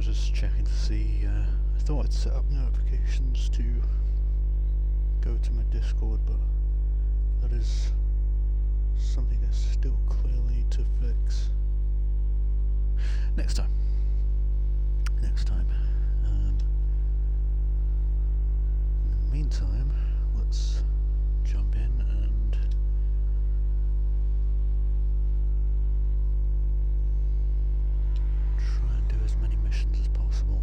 was just checking to see, I thought I'd set up notifications to go to my Discord, but that is something I still clearly need to fix. Next time. In the meantime, let's jump in and try and do as many missions as possible.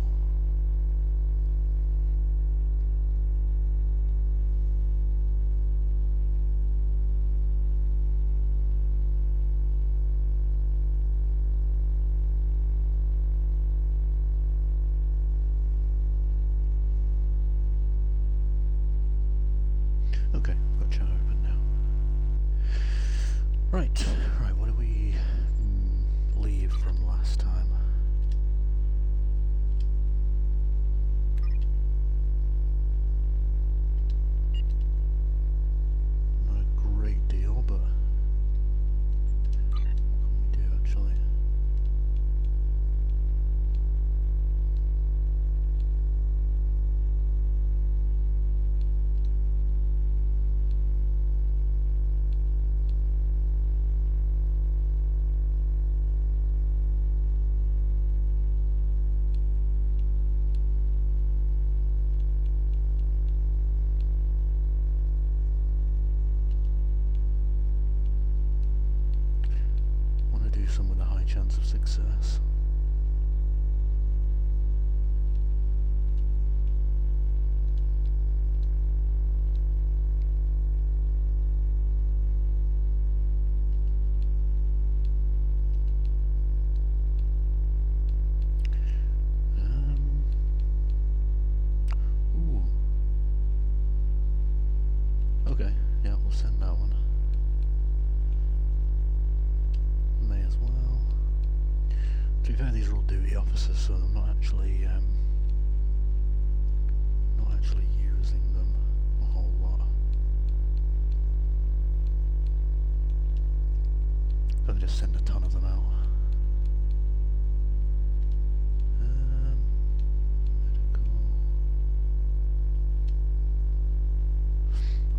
Okay, I've got chat open now. Right, what do we leave from last time? Not a great deal, but what can we do actually? Some with a high chance of success. Ooh. Okay, yeah, we'll send that one. May as well. To be fair, these are all duty officers, so I'm not actually using them a whole lot. I'll just send a ton of them out. Medical.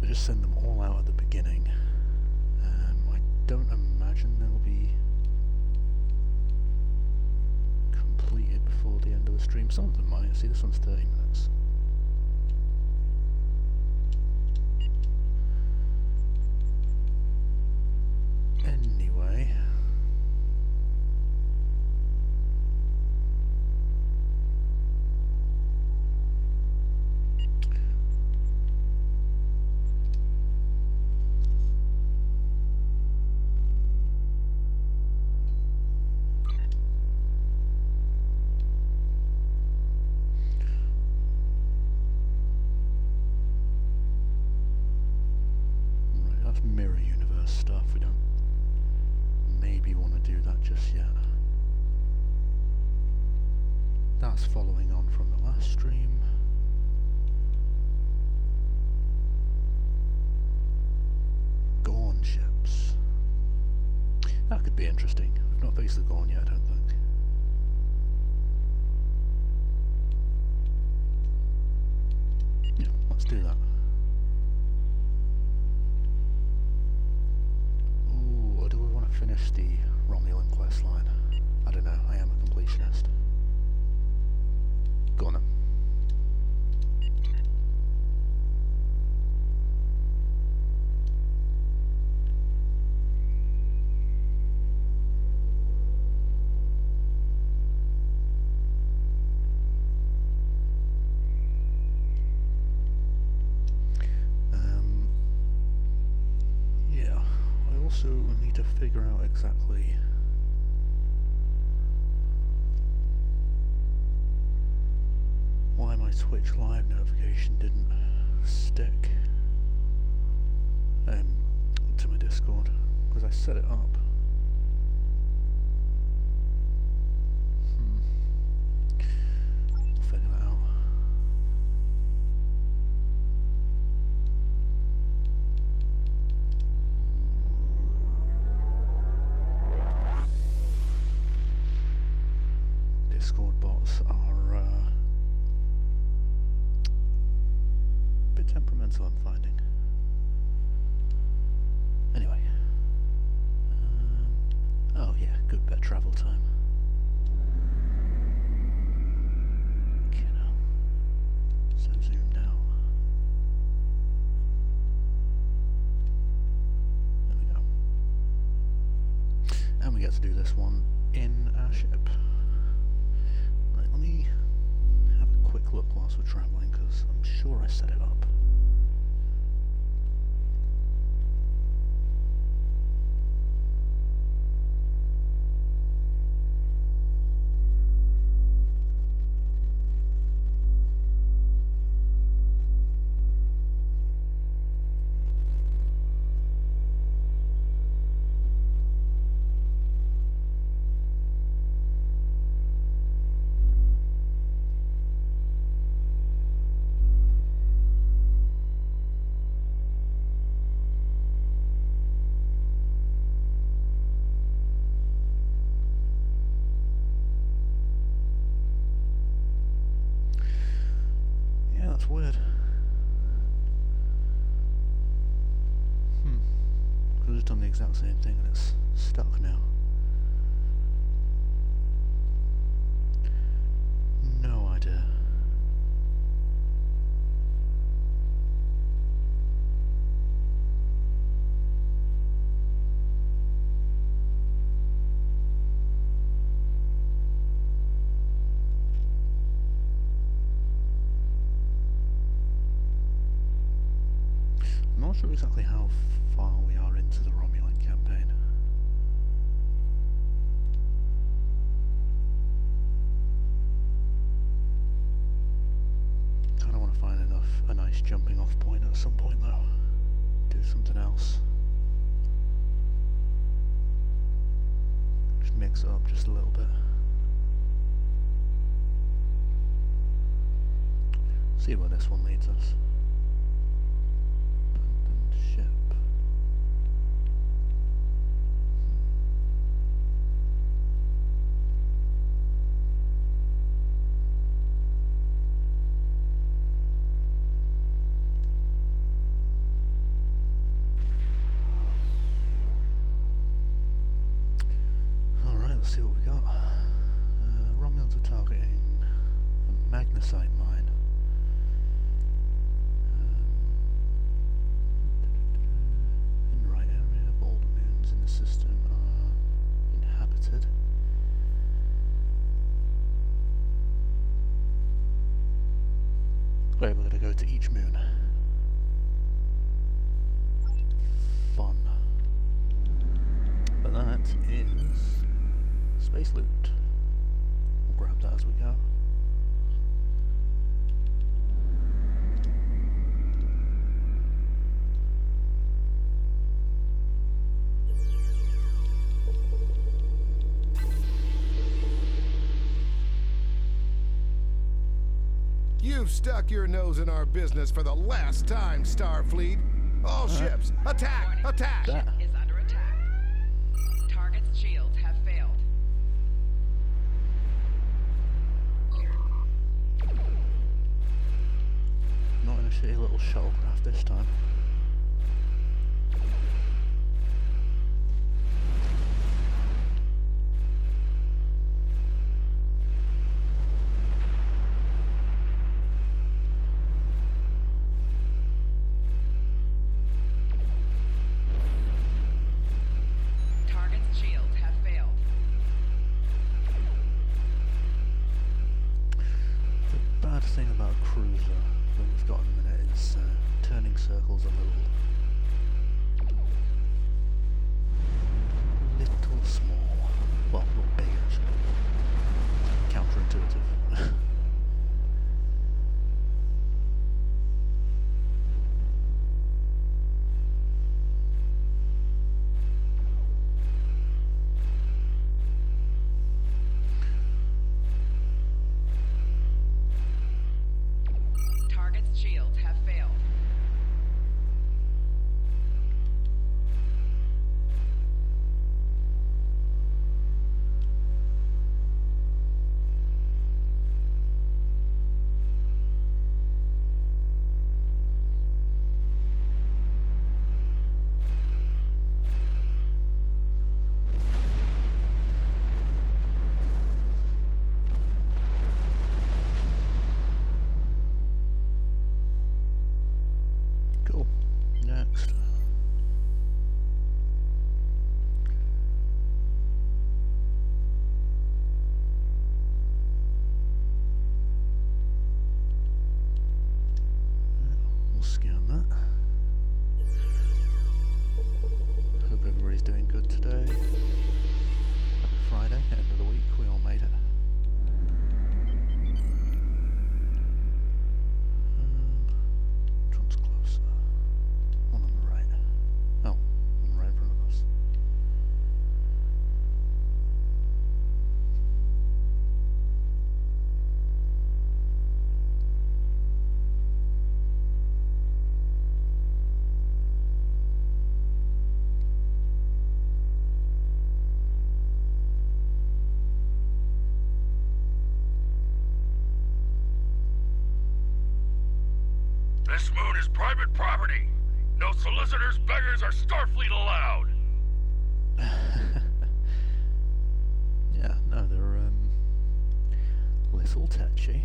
I just send them all out at the beginning. I don't imagine they'll be completed before the end of the stream. Some of them might. See, this one's 30 minutes. Anyway. Mirror universe stuff. We don't maybe want to do that just yet. That's following on from the last stream. Gorn ships. That could be interesting. We've not faced the Gorn yet, I don't think. Yeah, let's do that. Finish the Romulan quest line. I don't know, I am a completionist. Go on then. So we need to figure out exactly why my Twitch live notification didn't stick to my Discord, because I set it up. We'll figure that out. Discord bot robots are a bit temperamental, I'm finding. Anyway. Oh yeah, good bit travel time. So zoom now. There we go. And we get to do this one in our ship. Right, let me have a quick look whilst we're travelling, because I'm sure I set it up. That's weird. Could have done the exact same thing and it's stuck now. No idea. I'm not sure exactly how far we are into the Romulan campaign. Kinda want to find a nice jumping off point at some point though. Do something else. Just mix it up just a little bit. See where this one leads us. Ship. Alright, let's see what we got. Romulans are targeting a magnesite mine. In the right area, all the moons in the system are inhabited. Great, we're going to go to each moon. Fun. But that is space loot. We'll grab that as we go. You've stuck your nose in our business for the last time, Starfleet. All ships, attack! Warning. Attack! Ship is under attack. Target's shields have failed. Not in a shitty little shuttlecraft this time. Target's shields have failed. The bad thing about a cruiser that we've got in a minute is turning circles a moon is private property. No solicitors, beggars, or Starfleet allowed. Yeah, no, they're little touchy.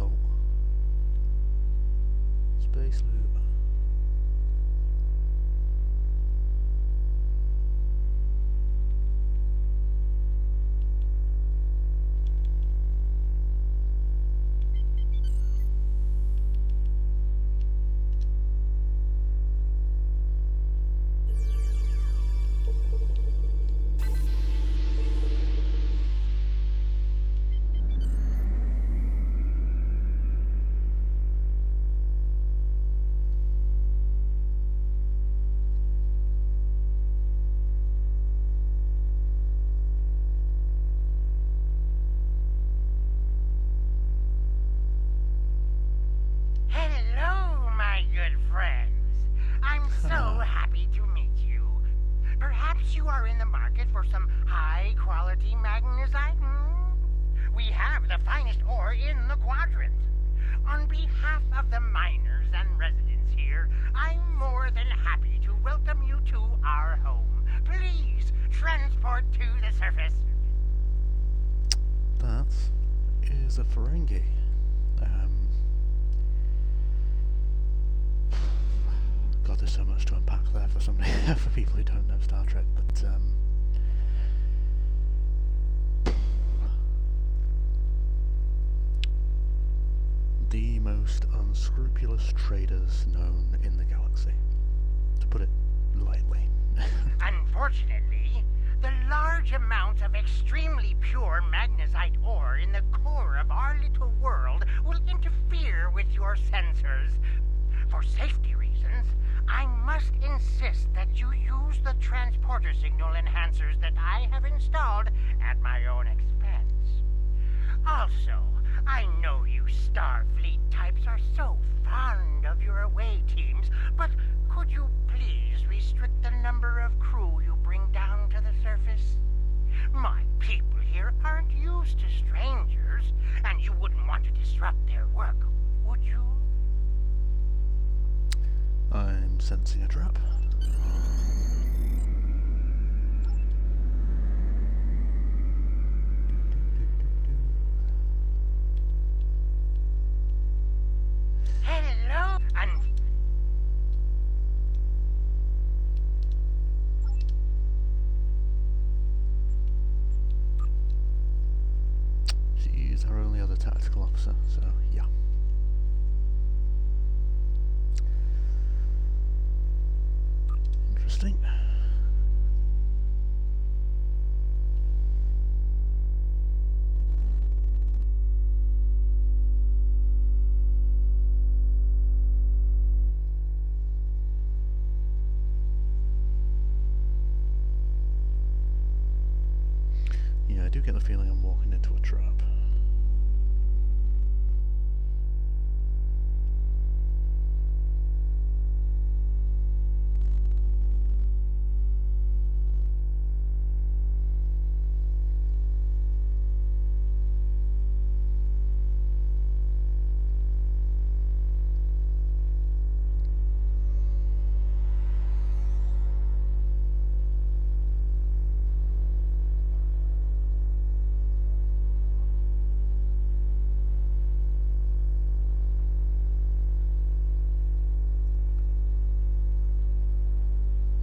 Oh. Space loop. Hello, my good friends. I'm so happy to meet you. Perhaps you are in the market for some high-quality magnesite? We have the finest ore in the quadrant. On behalf of the miners and residents here, I'm more than happy to welcome you to our home. Please transport to the surface. That is a Ferengi. God, there's so much to unpack there for somebody, for people who don't know Star Trek, but the most unscrupulous traders known in the galaxy, to put it lightly. Unfortunately, the large amounts of extremely pure magnesite ore in the core of our little world will interfere with your sensors. For safety reasons, I must insist that you use the transporter signal enhancers that I have installed at my own expense. Also, I know you Starfleet types are so fond of your away teams, but could you please restrict the number of crew you bring down to the surface? My people here aren't used to strangers, and you wouldn't want to disrupt their work, would you? I'm sensing a trap. Hello, and She's our only other tactical officer, so yeah. Interesting. Yeah, I do get the feeling I'm walking into a trap.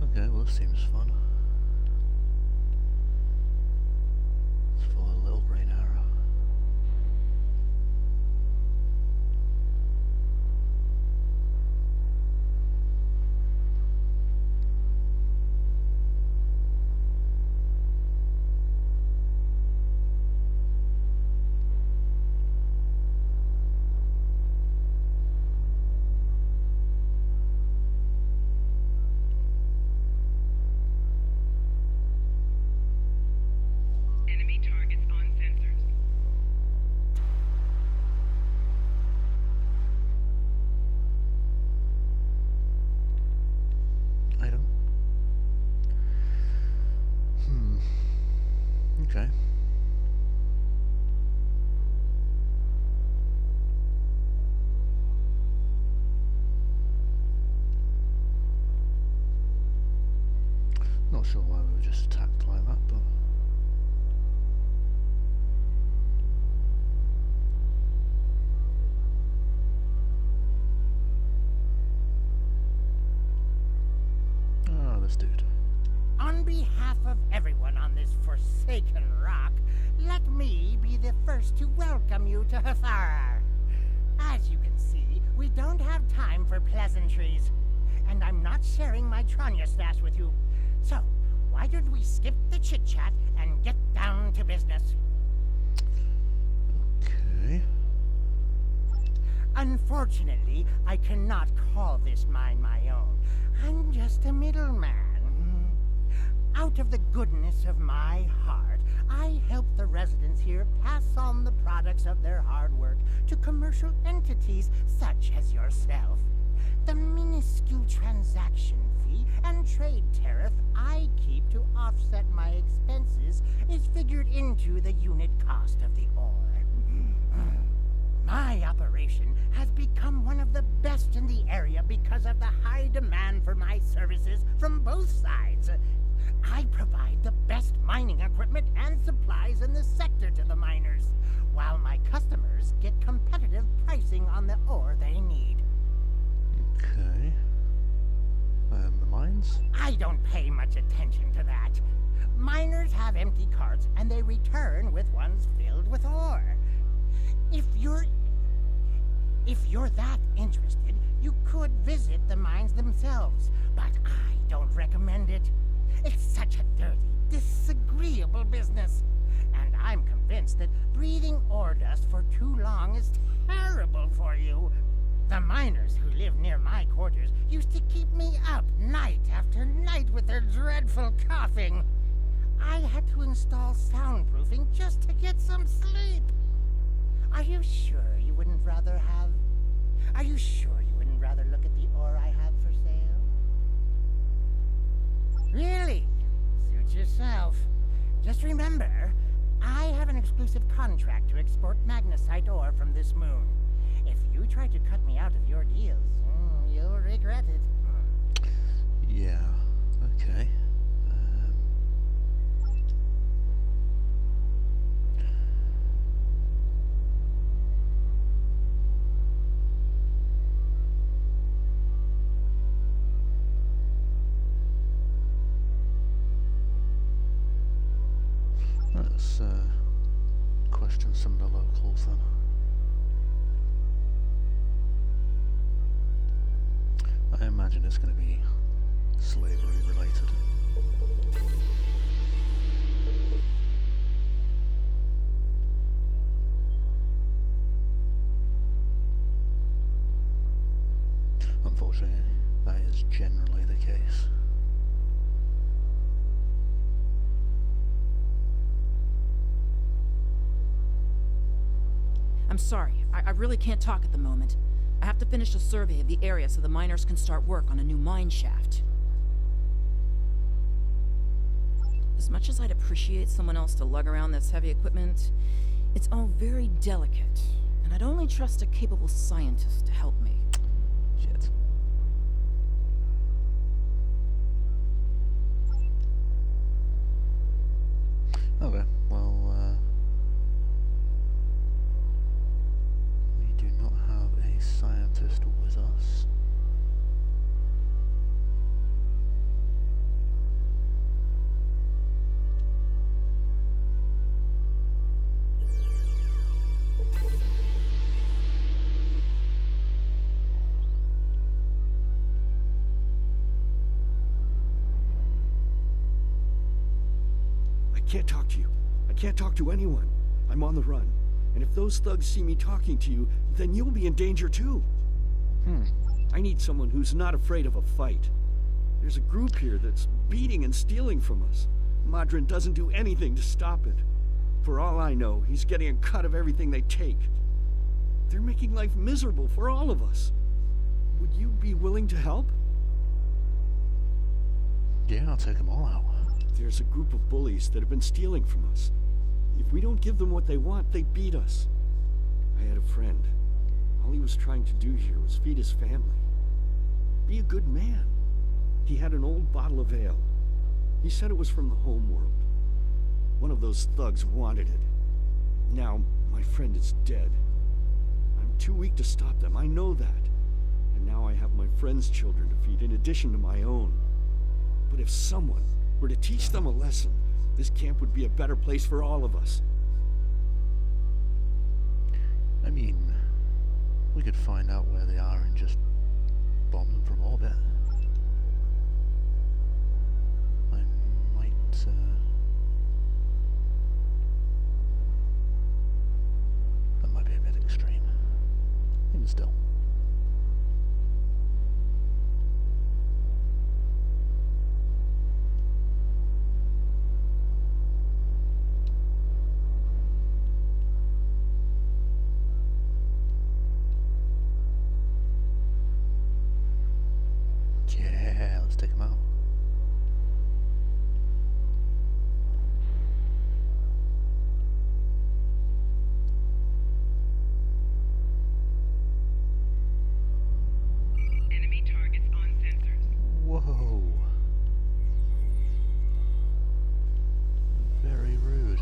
Okay, well this seems fun. Let's follow a little green arrow. Not sure why we were just attacked like that, but... Ah, this dude. On behalf of everyone on this forsaken rock, let me be the first to welcome you to Hathara. As you can see, we don't have time for pleasantries, and I'm not sharing my Tranya stash with you. So, why don't we skip the chit-chat and get down to business? Okay. Unfortunately, I cannot call this mine my own. I'm just a middleman. Out of the goodness of my heart, I help the residents here pass on the products of their hard work to commercial entities such as yourself. The minuscule transaction fee and trade tariff I keep to offset my expenses is figured into the unit cost of the ore. My operation has become one of the best in the area because of the high demand for my services from both sides. I provide the best mining equipment and supplies in the sector to the miners, while my customers get competitive pricing on the ore they need. Okay. And the mines? I don't pay much attention to that. Miners have empty carts and they return with ones filled with ore. If you're that interested, you could visit the mines themselves, but I don't recommend it. It's such a dirty, disagreeable business, and I'm convinced that breathing ore dust for too long is terrible for you. The miners who live near my quarters used to keep me up night after night with their dreadful coughing. I had to install soundproofing just to get some sleep. Are you sure you wouldn't rather look at the ore I have for sale? Really? Suit yourself. Just remember, I have an exclusive contract to export magnesite ore from this moon. If you try to cut me out of your deals, you'll regret it. Yeah. Okay. Let's question some of the locals then. I imagine it's going to be slavery related. Unfortunately, that is generally the case. I'm sorry, I really can't talk at the moment. I have to finish a survey of the area so the miners can start work on a new mine shaft. As much as I'd appreciate someone else to lug around this heavy equipment, it's all very delicate, and I'd only trust a capable scientist to help me. Shit. Okay, well, we do not have a scientist with us. I can't talk to you. I can't talk to anyone. I'm on the run. And if those thugs see me talking to you, then you'll be in danger too. I need someone who's not afraid of a fight. There's a group here that's beating and stealing from us. Madrin doesn't do anything to stop it. For all I know, he's getting a cut of everything they take. They're making life miserable for all of us. Would you be willing to help? Yeah, I'll take them all out. There's a group of bullies that have been stealing from us. If we don't give them what they want, they beat us. I had a friend. All he was trying to do here was feed his family. Be a good man. He had an old bottle of ale. He said it was from the home world. One of those thugs wanted it. Now, my friend is dead. I'm too weak to stop them, I know that. And now I have my friend's children to feed in addition to my own. But if someone were to teach them a lesson, this camp would be a better place for all of us. I mean, we could find out where they are and just bomb them from orbit. I might, that might be a bit extreme. Even still. Yeah, let's take him out. Enemy targets on sensors. Whoa. Very rude.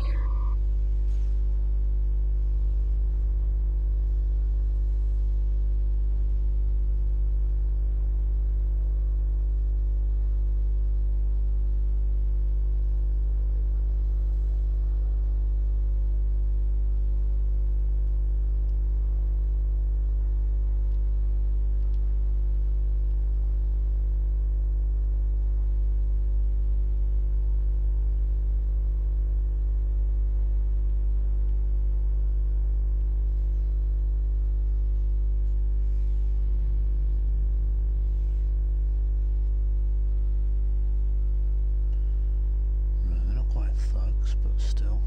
They're not quite thugs, but still.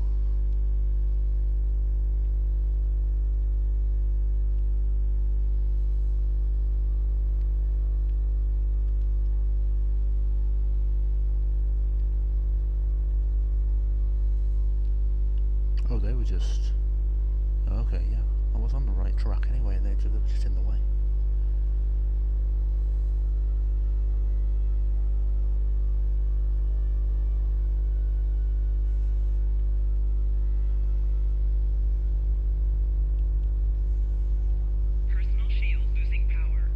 Oh, they were just... Okay, yeah. I was on the right track anyway, they were just in the way. Personal shield losing power.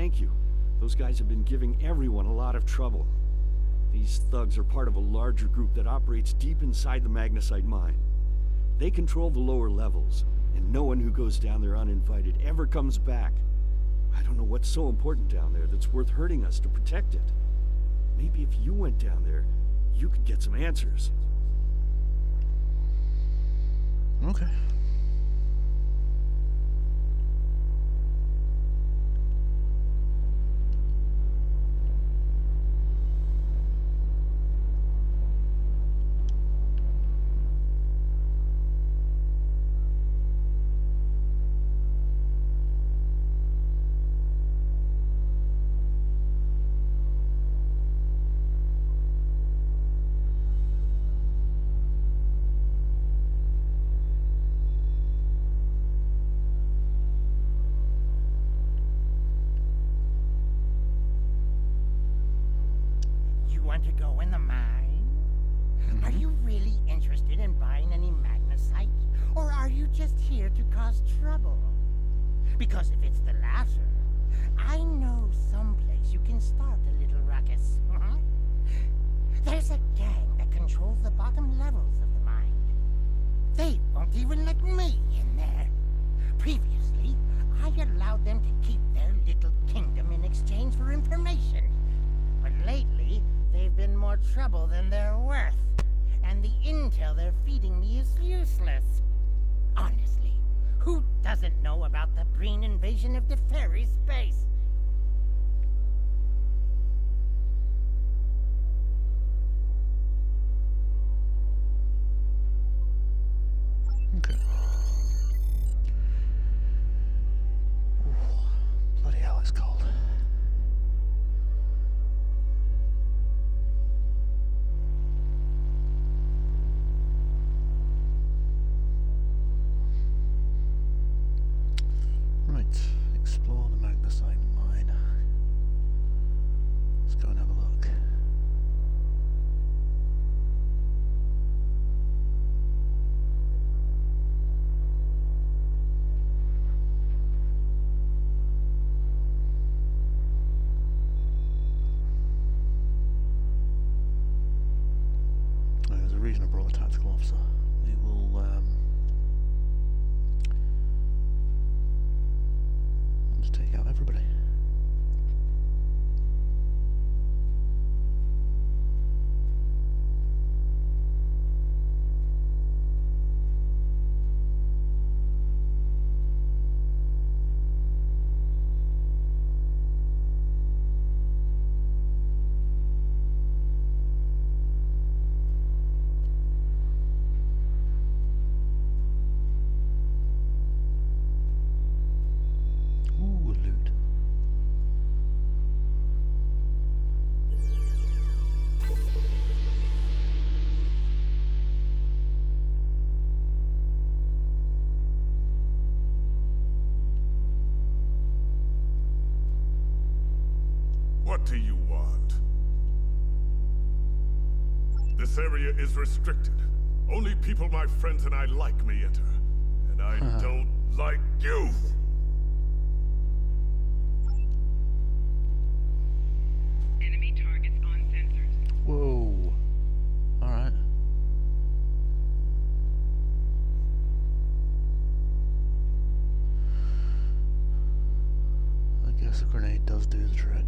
thank you. Those guys have been giving everyone a lot of trouble. These thugs are part of a larger group that operates deep inside the magnesite mine. They control the lower levels, and no one who goes down there uninvited ever comes back. I don't know what's so important down there that's worth hurting us to protect it. Maybe if you went down there, you could get some answers. Okay. Want to go in the mine? Are you really interested in buying any magnesite? Or are you just here to cause trouble? Because if it's the latter, I know someplace you can start a little ruckus. There's a gang that controls the bottom levels of the mine. They won't even let me in there. Previously, I allowed them to keep their little kingdom in exchange for information. But lately, they've been more trouble than they're worth, and the intel they're feeding me is useless. Honestly, who doesn't know about the Breen invasion of Deferi space? Okay. Ooh, bloody hell, it's cold. Right, explore the magnesite mine. Let's go and have a look. There's a reason I brought a tactical officer. We will let's take out everybody. Ooh, loot. What do you want? This area is restricted. Only people my friends and I like may enter. And I don't like you! Enemy targets on sensors. Whoa. Alright. I guess a grenade does do the trick.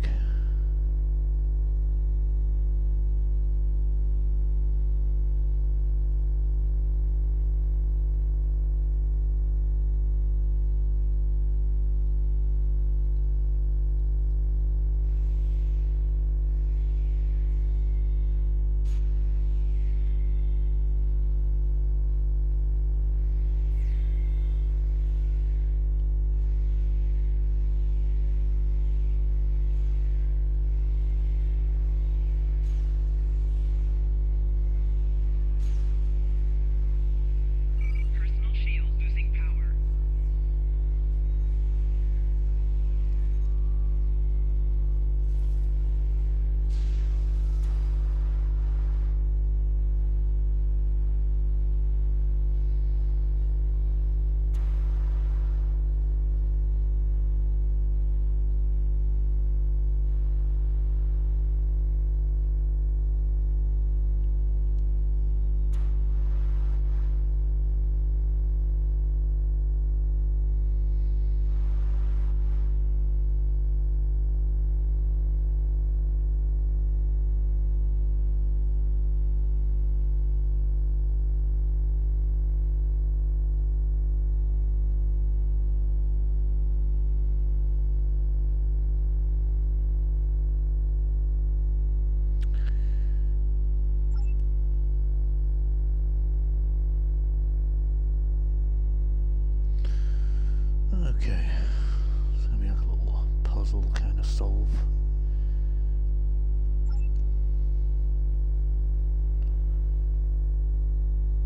solve.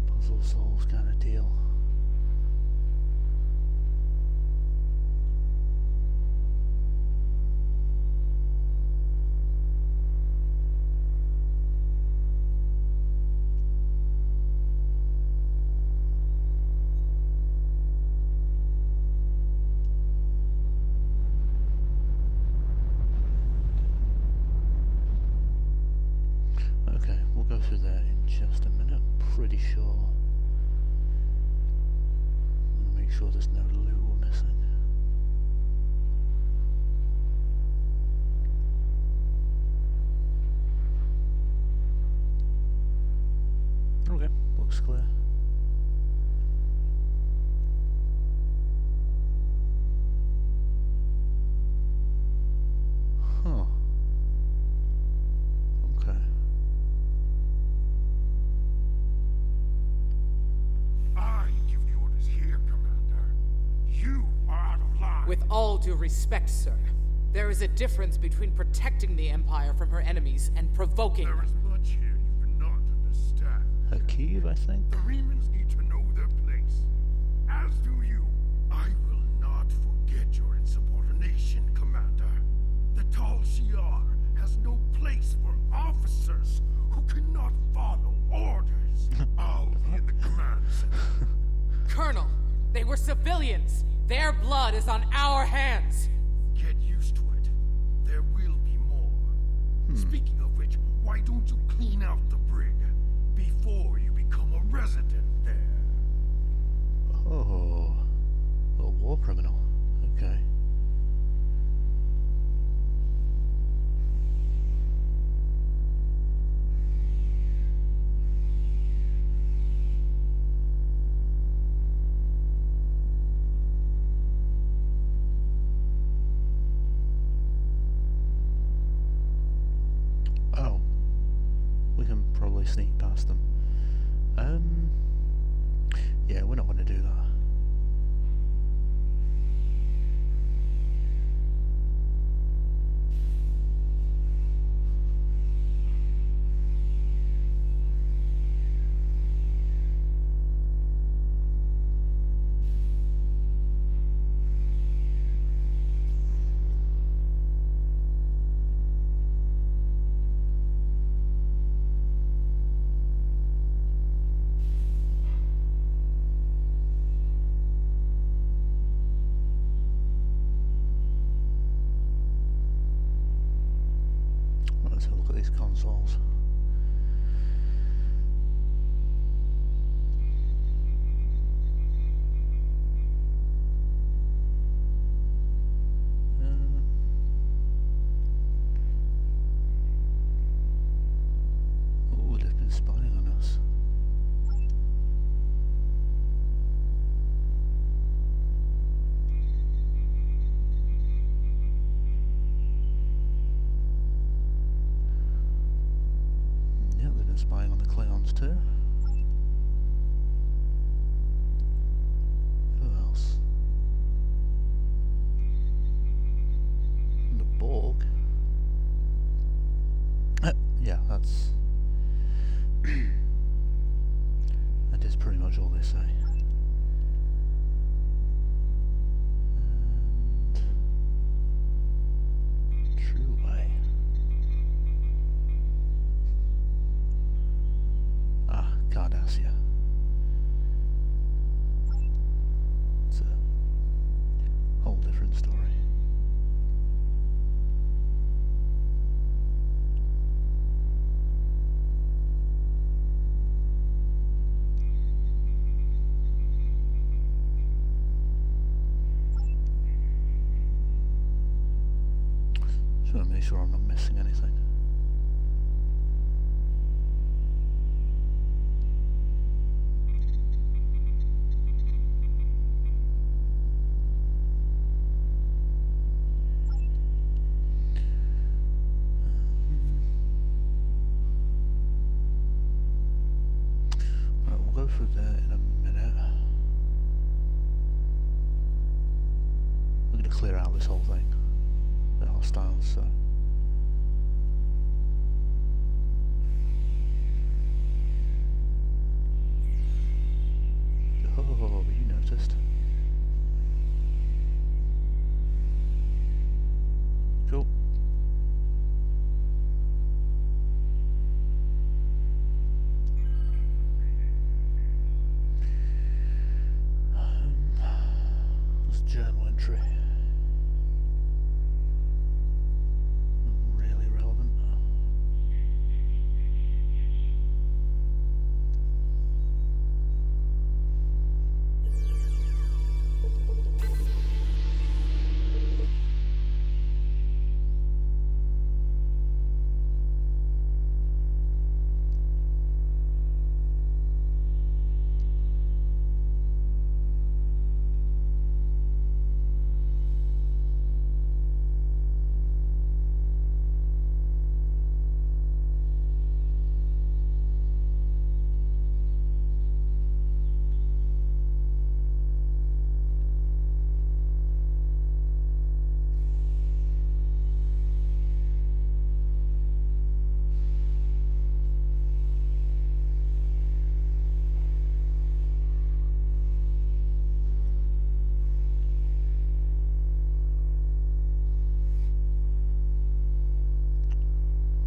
Puzzle solve kind of deal. Okay, we'll go through that in just a minute. Pretty sure. I'm gonna make sure there's no loot we're missing. Okay, looks clear. Huh. Okay. I give the orders here, Commander. You are out of line. With all due respect, sir, there is a difference between protecting the Empire from her enemies and provoking There them. is much here you do not understand. Hakeem, I think. The Remans need to know their place. As do you. I will not forget your insubordination, Commander. The Tal Shiar has no place for officers who cannot follow orders. I'll be in the command center. Colonel, they were civilians. Their blood is on our hands. Get used to it. There will be more. Speaking of which, why don't you clean out the brig before you become a resident there? Oh, a war criminal. Okay. Oh, we can probably sneak past them. Yeah, we're not going to do that. Let's have a look at these consoles. Oh, they've been spying on us. Yeah, they've been spying on the Klingons too. Who else? The Borg. Yeah, that's... that is pretty much all they say. And... True way. Ah, Cardassia. It's a whole different story. Just want to make sure I'm not missing anything. Right, we'll go through that in a minute. We're going to clear out this whole thing. There are hostiles, so. Oh, you noticed. Cool. This journal entry. Not really relevant.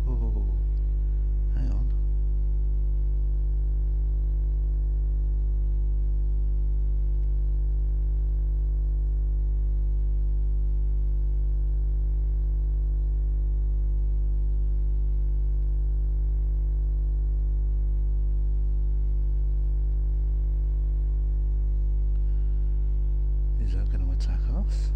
Oh, hang on. Is that going to attack us?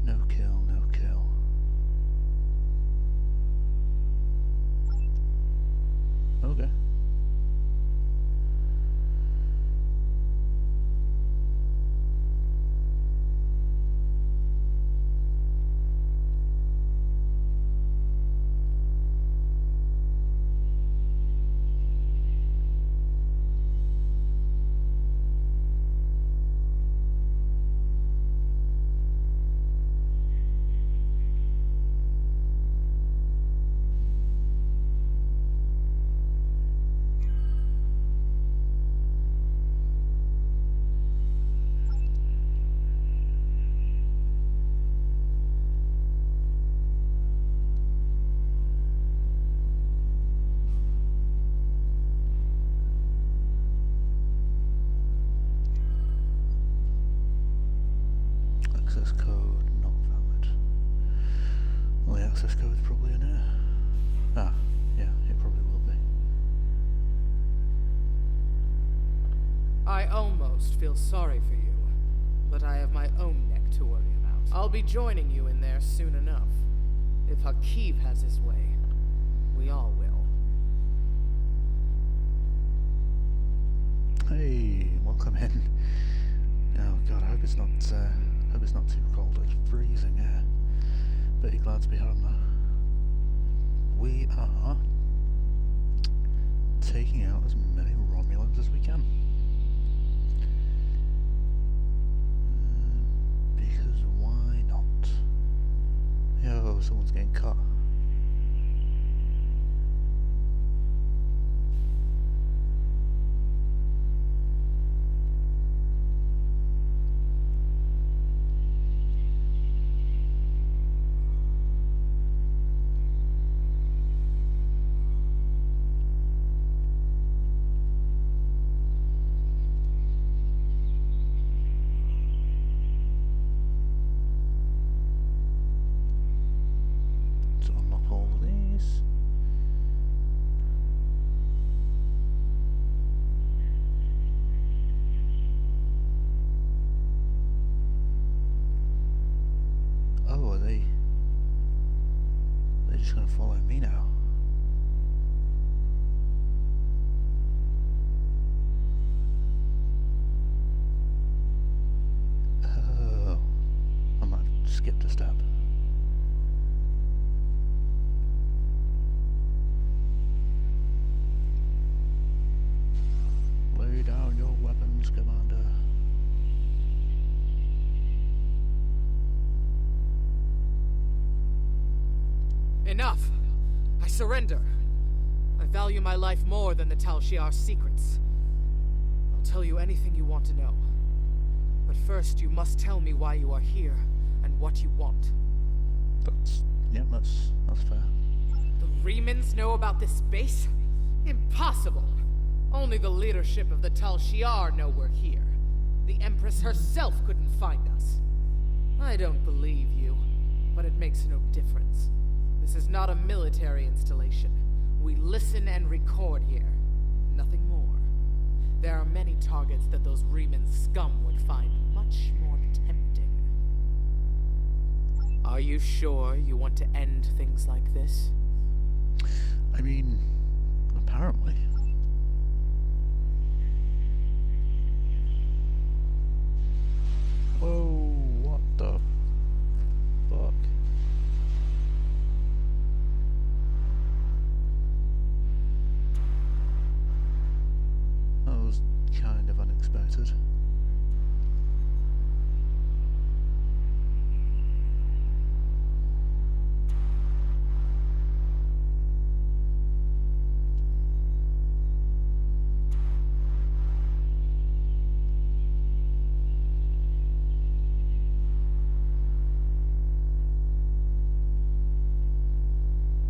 No kill, no kill. Okay. Access code not valid. Well, the access code is probably in here. Ah, yeah, it probably will be. I almost feel sorry for you, but I have my own neck to worry about. I'll be joining you in there soon enough. If Hakeeb has his way, we all will. Hey, welcome in. Oh god, I hope it's not too cold. It's freezing here. But you're glad to be home though. We are taking out as many Romulans as we can. Because why not? Yo, someone's getting cut. To unlock all of these. Oh, are they? They're just gonna follow me now. Oh, I might have skipped a step. Lay down your weapons, Commander. Enough! I surrender. I value my life more than the Tal Shiar's secrets. I'll tell you anything you want to know. But first, you must tell me why you are here and what you want. That's fair. The Remans know about this base? Impossible! Only the leadership of the Tal Shiar know we're here. The Empress herself couldn't find us. I don't believe you, but it makes no difference. This is not a military installation. We listen and record here. Nothing more. There are many targets that those Reman scum would find much more tempting. Are you sure you want to end things like this? I mean, apparently. Whoa, what the fuck? That was kind of unexpected.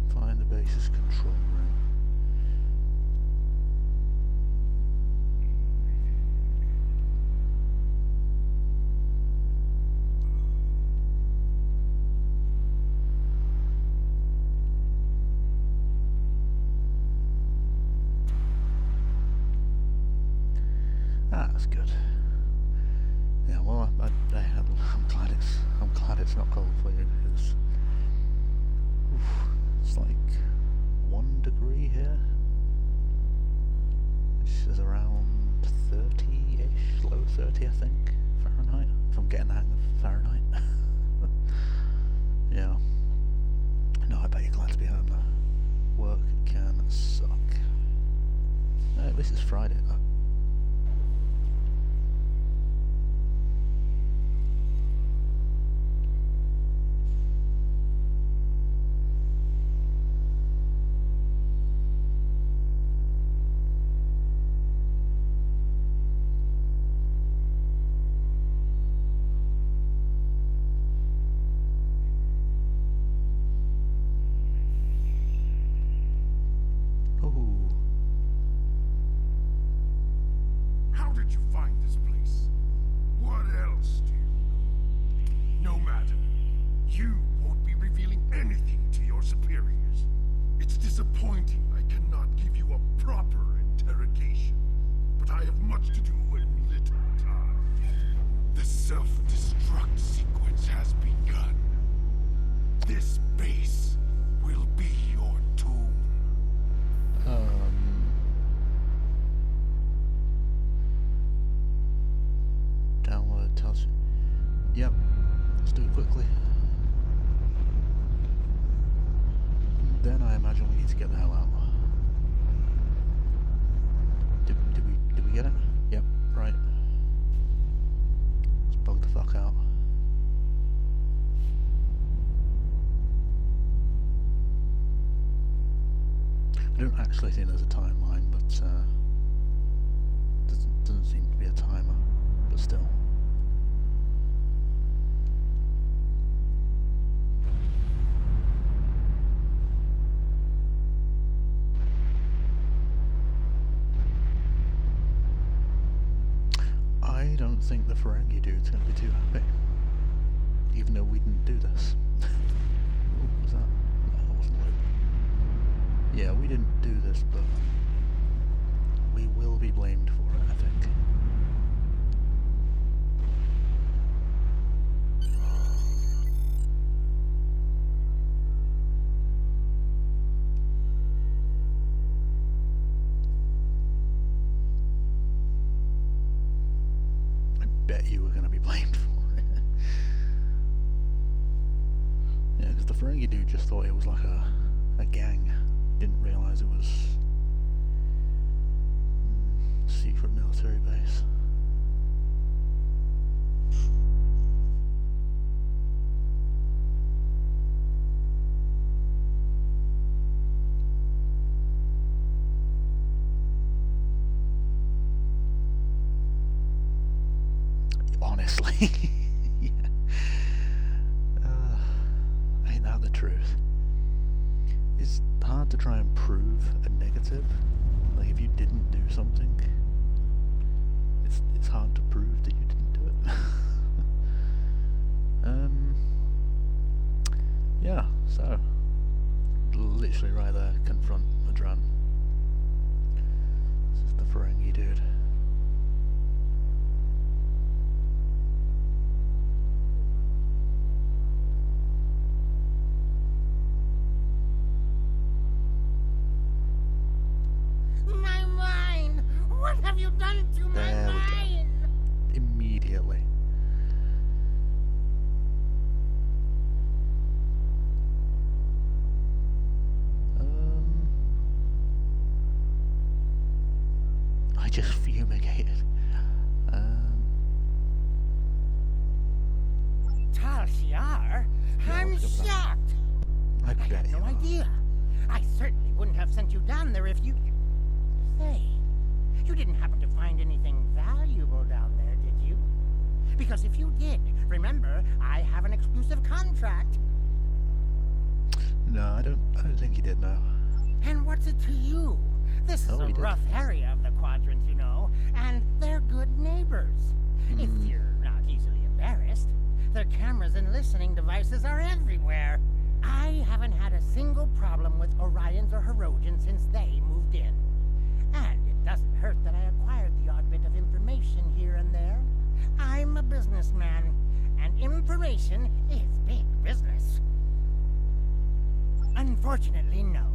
Find the base's control room. That's good. Yeah, well, I'm glad it's not cold for you because it's like 1 degree here, which is around 30-ish, low 30, I think, Fahrenheit. If I'm getting the hang of Fahrenheit. Yeah. No, I bet you're glad to be home though. Work can suck. At least it's Friday though. How did you find this place? What else do you know? No matter. You won't be revealing anything to your superiors. It's disappointing I cannot give you a proper interrogation, but I have much to do in little time. The self-destruct sequence has begun. This base will be your tomb. Download tells you. Yep, let's do it quickly. Then I imagine we need to get the hell out. Did we get it? Yep, right. Let's bug the fuck out. I don't actually think there's a timeline, but doesn't seem to be a timer, but still. I don't think the Ferengi dude's going to be too happy, even though we didn't do this. What was that? No, that wasn't Luke. Yeah, we didn't do this, but we will be blamed for it, I think. I bet you were going to be blamed for it. Yeah, because the Ferengi dude just thought it was like a gang. Didn't realise it was secret military base. honestly. Yeah. Ain't that the truth? It's hard to try and prove a negative. Like, if you didn't do something, it's hard to prove that you didn't do it. Yeah, so literally right there, confront Madran. This is the Ferengi dude. My mind! What have you done to my There we go. mind? Immediately. I just fumigated. Tal Shiar? I'm look at that. shocked. I I bet had you no are. idea. I certainly wouldn't have sent you down there if you... Say, you didn't happen to find anything valuable down there, did you? Because if you did, remember, I have an exclusive contract. No, I don't think he did, no. And what's it to you? This is Oh, a he did. rough area of the quadrant, you know, and they're good neighbors. If you're not easily embarrassed, their cameras and listening devices are everywhere. I haven't had a single problem with Orions or Herodians since they moved in. And it doesn't hurt that I acquired the odd bit of information here and there. I'm a businessman, and information is big business. Unfortunately, no.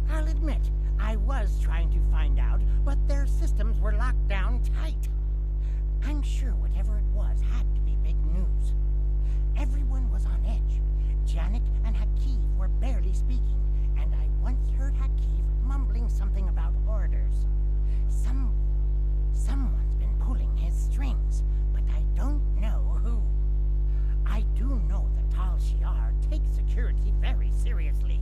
I'll admit, I was trying to find out, but their systems were locked down tight. I'm sure whatever it was had to be big news. Everyone was on edge. Janik and Hakiv were barely speaking, and I once heard Hakiv mumbling something about orders. Someone's been pulling his strings, but I don't know who. I do know that Tal Shiar takes security very seriously.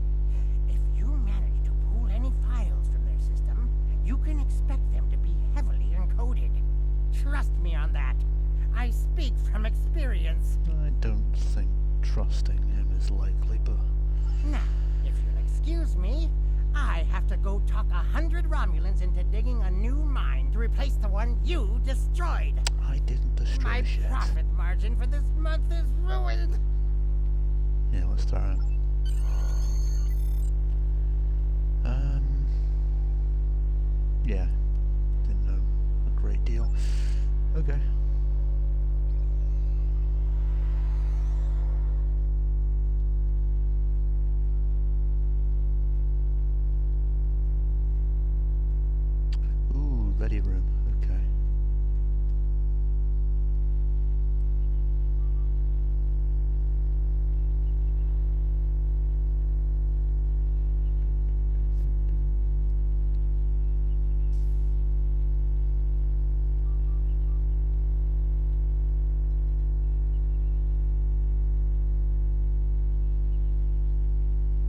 If you manage to pull any files from their system, you can expect them to be heavily encoded. Trust me on that. I speak from experience. I don't think trusting him is likely, but... Now, if you'll excuse me, I have to go talk 100 Romulans into digging a new mine to replace the one you destroyed. I didn't destroy My shit. profit margin for this month is ruined. Yeah, let's throw him. Yeah. Didn't know a great deal. Okay. Ooh, ready room. Okay.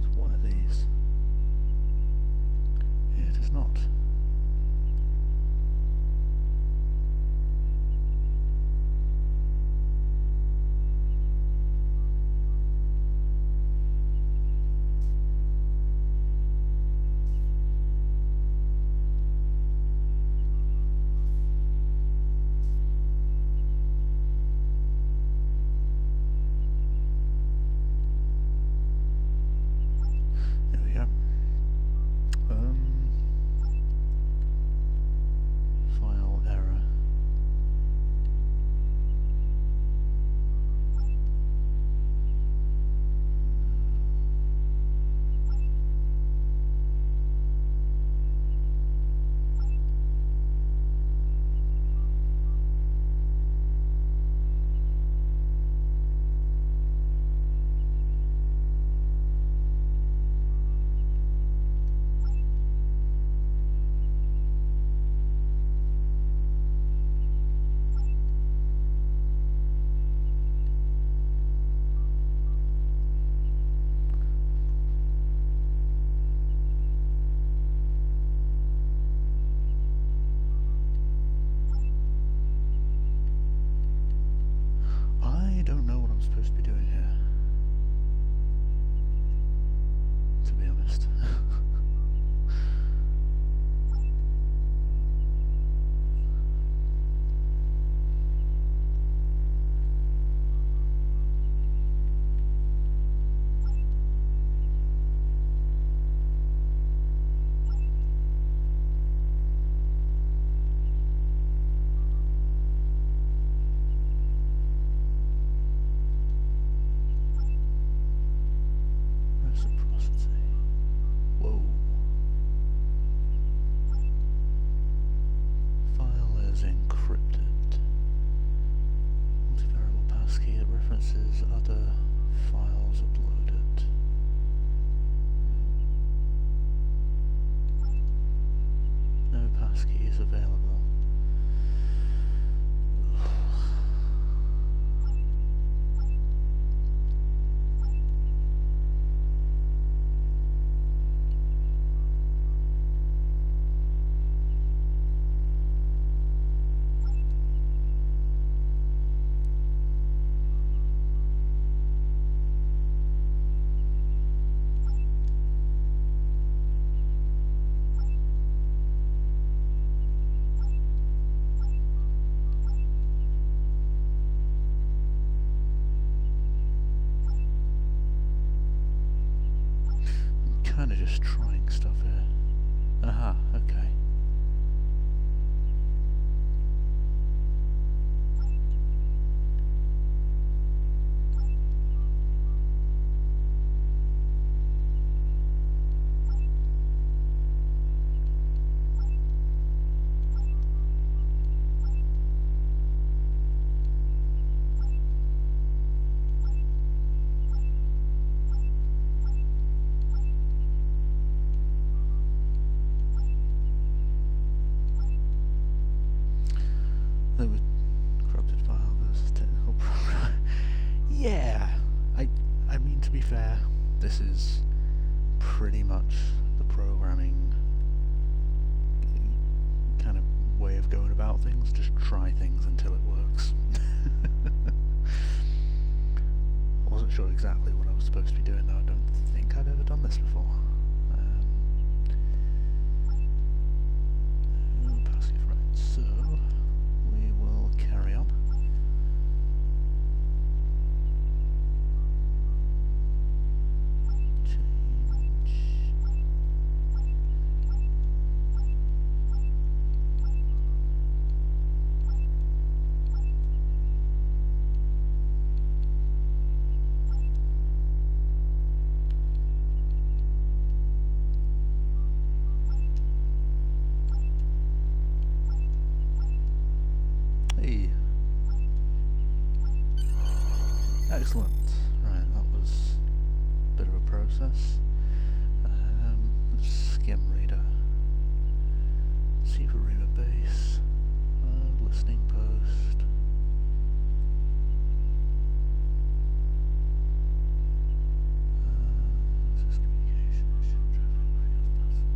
It's one of these. It is not. There we go. access keys available. Kind of just trying stuff here. Aha, okay. There was corrupted file versus technical program. Yeah, I mean, to be fair, this is pretty much the programming kind of way of going about things. Just try things until it works. I wasn't sure exactly what I was supposed to be doing though. I don't think I'd ever done this before. Passive, right, so we will carry on. Change. Hey. Excellent. Right, that was a bit of a process. Skim reader. See for reader base. Listening post. Access communication. Traffic by other passes.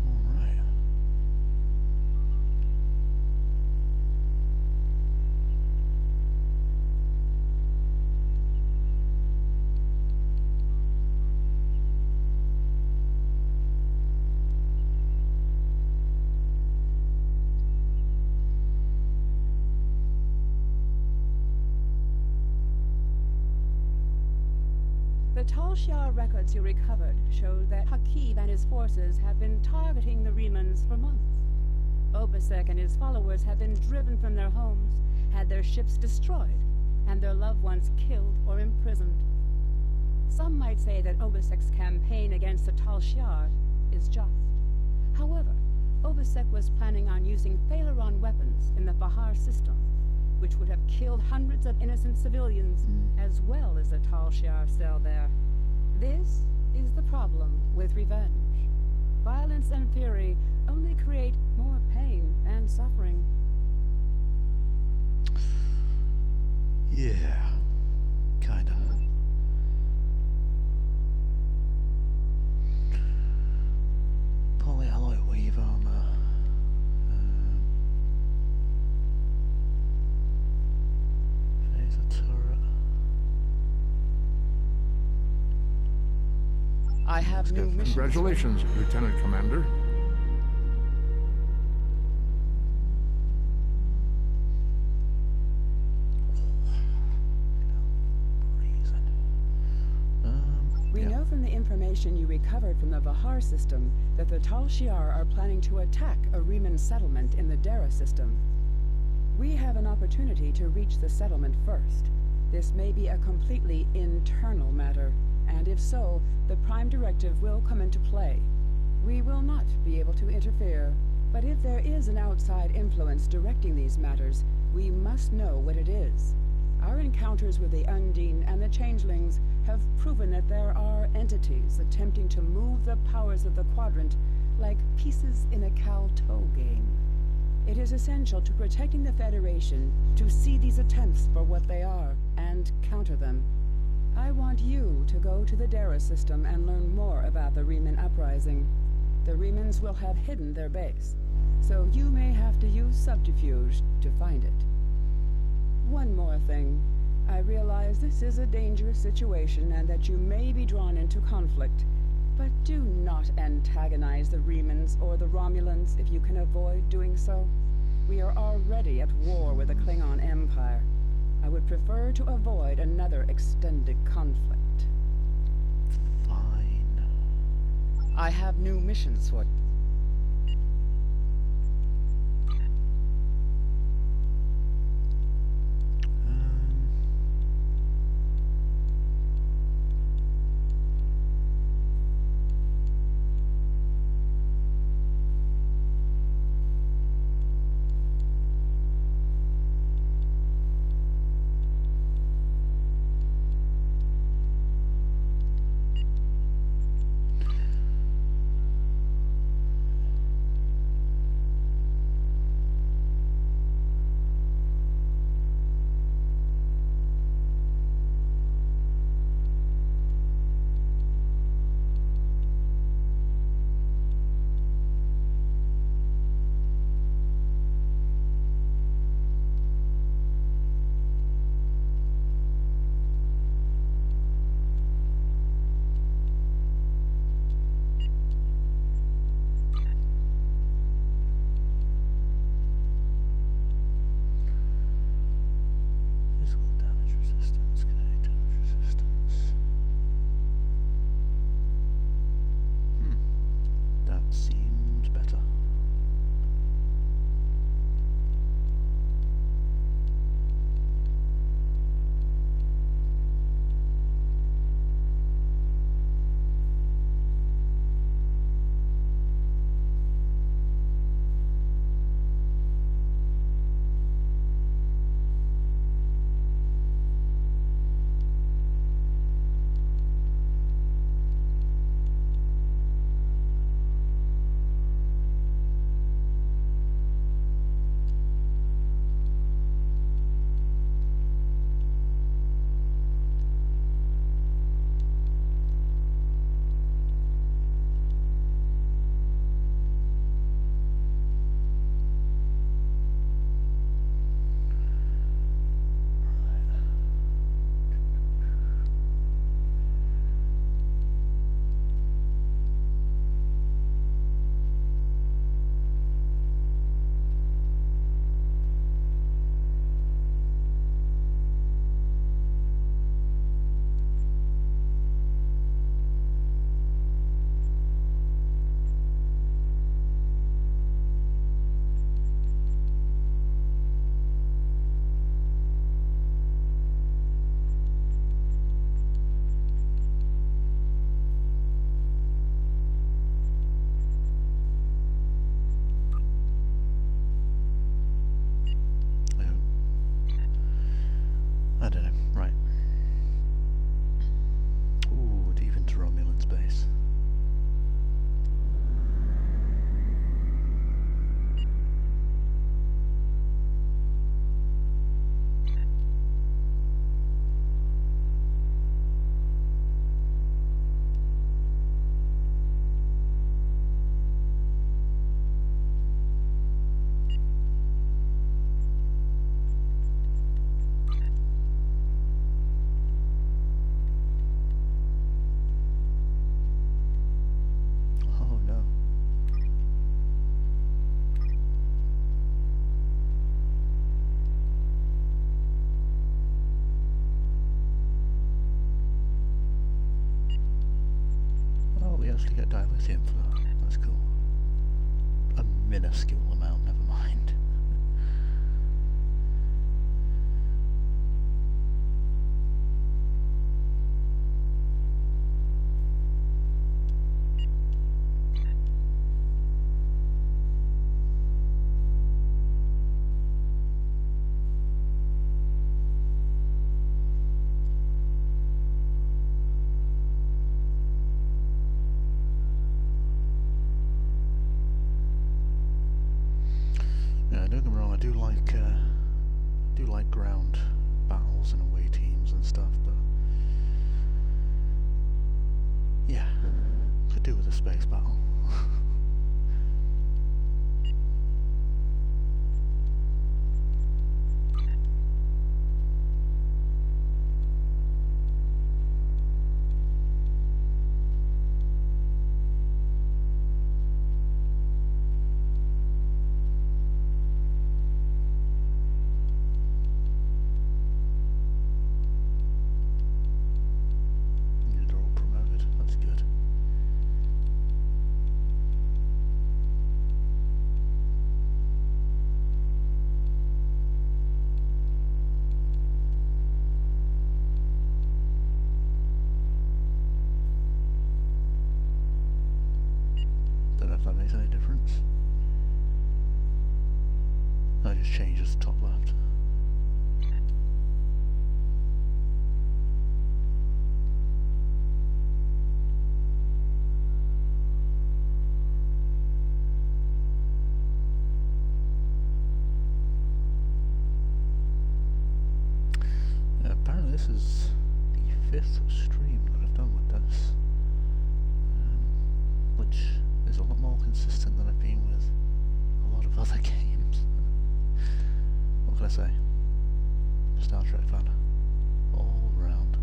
All right. The Tal Shiar records you recovered show that Hakiv and his forces have been targeting the Remans for months. Obasek and his followers have been driven from their homes, had their ships destroyed, and their loved ones killed or imprisoned. Some might say that Obasek's campaign against the Tal Shiar is just. However, Obasek was planning on using Phaleron weapons in the Bahar system, which would have killed hundreds of innocent civilians, as well as the Tal Shiar cell there. This is the problem with revenge. Violence and fury only create more pain and suffering. Yeah, kinda. Polyalloy weave armor. Phaser turret. I have new missions. Congratulations, Lieutenant Commander. We know from the information you recovered from the Vahar system that the Tal Shiar are planning to attack a Reman settlement in the Dara system. We have an opportunity to reach the settlement first. This may be a completely internal matter, and if so, the Prime Directive will come into play. We will not be able to interfere, but if there is an outside influence directing these matters, we must know what it is. Our encounters with the Undine and the Changelings have proven that there are entities attempting to move the powers of the Quadrant like pieces in a cow-toe game. It is essential to protecting the Federation to see these attempts for what they are and counter them. I want you to go to the Dara system and learn more about the Riemann Uprising. The Riemans will have hidden their base, so you may have to use subterfuge to find it. One more thing. I realize this is a dangerous situation and that you may be drawn into conflict, but do not antagonize the Riemans or the Romulans if you can avoid doing so. We are already at war with the Klingon Empire. I would prefer to avoid another extended conflict. Fine. I have new missions for you. actually get dilithium for that. That's cool. A minuscule amount, never mind. makes any difference. I just changed this to top left. Apparently this is the 5th stream that I've done with this, which is a lot more consistent than I've been with a lot of other games. What can I say? Star Trek fan. All round.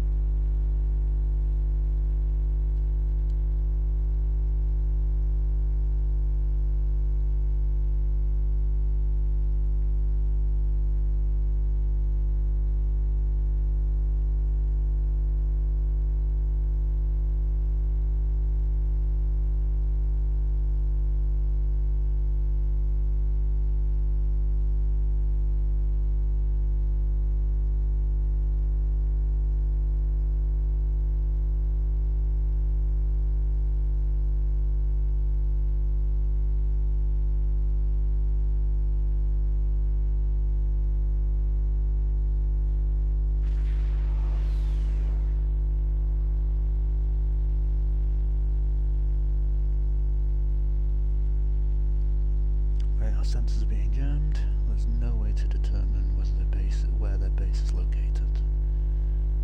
Sensors are being jammed. There's no way to determine where their base is located.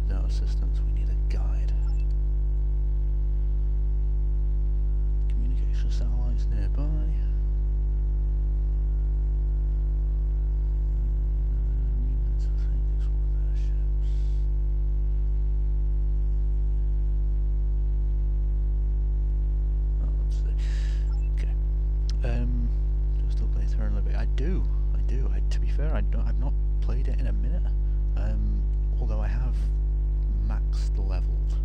Without assistance, we need a guide. Communication satellites nearby. I think it's one of their ships. Oh, let's see. Okay. Still play through a little bit. I do. To be fair, I've not played it in a minute. Although I have maxed leveled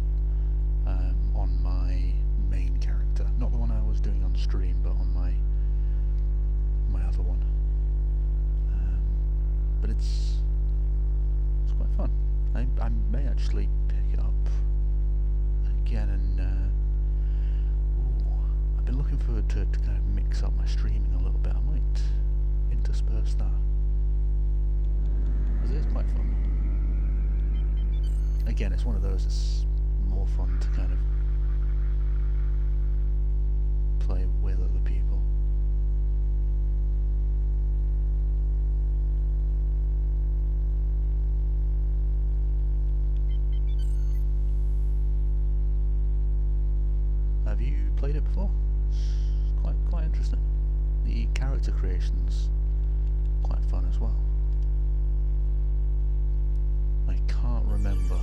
on my main character, not the one I was doing on stream, but on my other one. But it's quite fun. I may actually pick it up again and. I've been looking forward to kind of mix up my streaming a little bit. I might intersperse that, because it is quite fun. Again, it's one of those that's more fun to kind of play with other people. Have you played it before? Quite interesting. The character creation's quite fun as well. I can't remember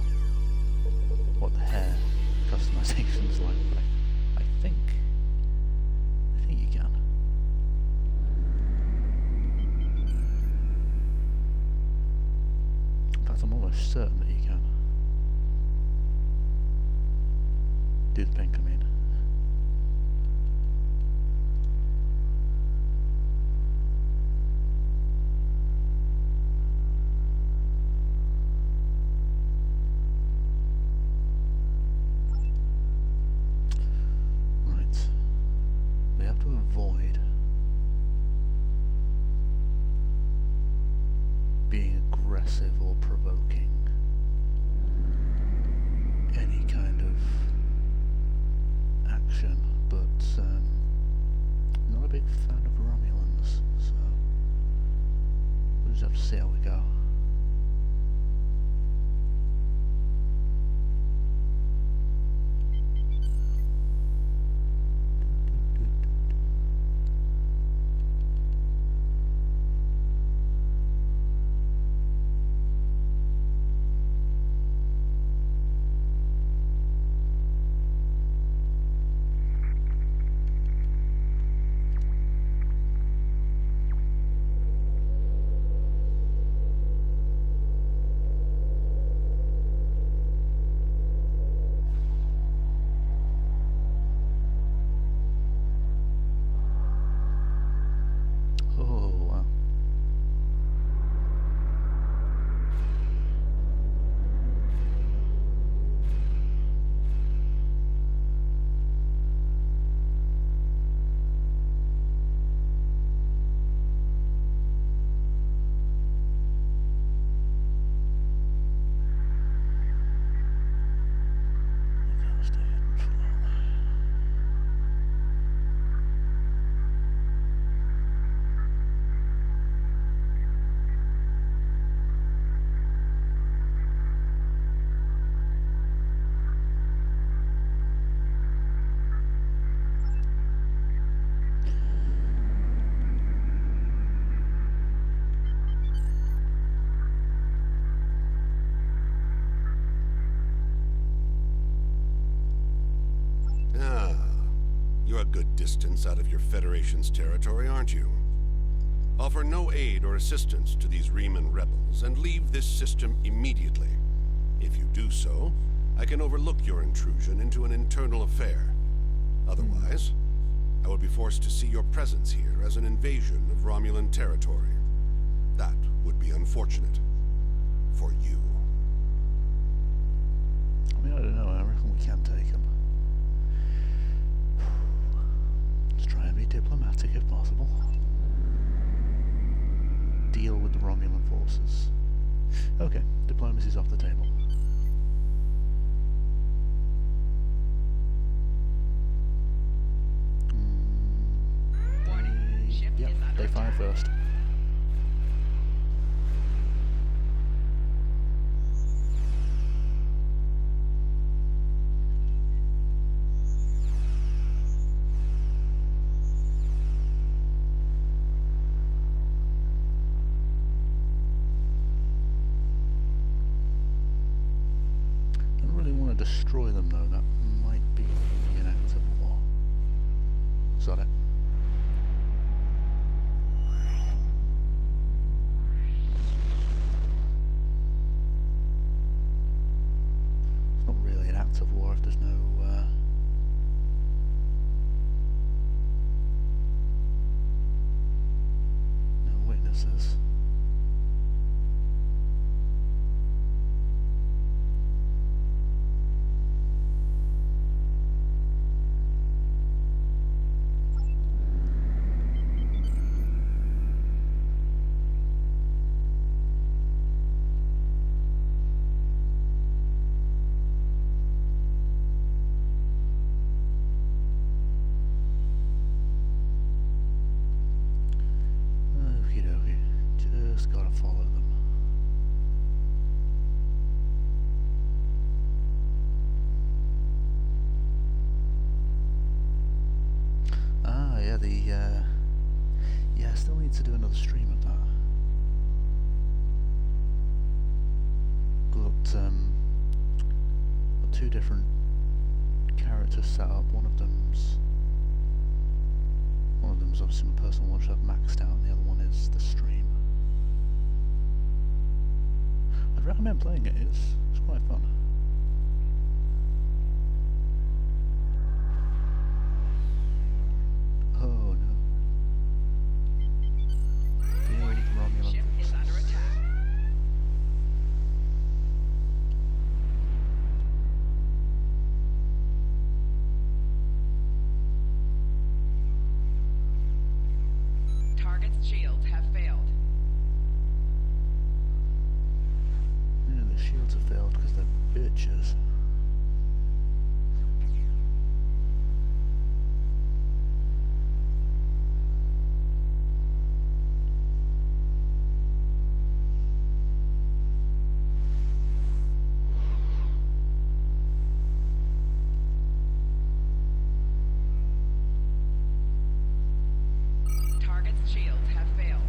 what the hair customization's like, but I think you can. In fact, I'm almost certain that you can. Do the pink, I mean. Avoid being aggressive or provoking any kind of action, but not a big fan of Romulans, so we'll just have to see how we go. good distance out of your Federation's territory, aren't you? Offer no aid or assistance to these Riemann rebels and leave this system immediately. If you do so, I can overlook your intrusion into an internal affair. Otherwise, I will be forced to see your presence here as an invasion of Romulan territory. That would be unfortunate. For you. I mean, I don't know, I reckon we can take him. Let's try and be diplomatic if possible. Deal with the Romulan forces. Okay, diplomacy's off the table. Warning. Ship Yep, is under they fire attack. first. Destroy them though, that might be an act of war. Got it. It's not really an act of war if there's no no witnesses. Gotta follow them. Ah, yeah, yeah, I still need to do another stream of that. Got two different characters set up. One of them's obviously my personal one, which I've maxed out, and the other one is the stream. I'd recommend playing it, it's quite fun. Oh no. Big Romulan Ship is under forces. attack. Target's shields have failed. Yeah, the shields have failed because they're bitches. Target's shields have failed.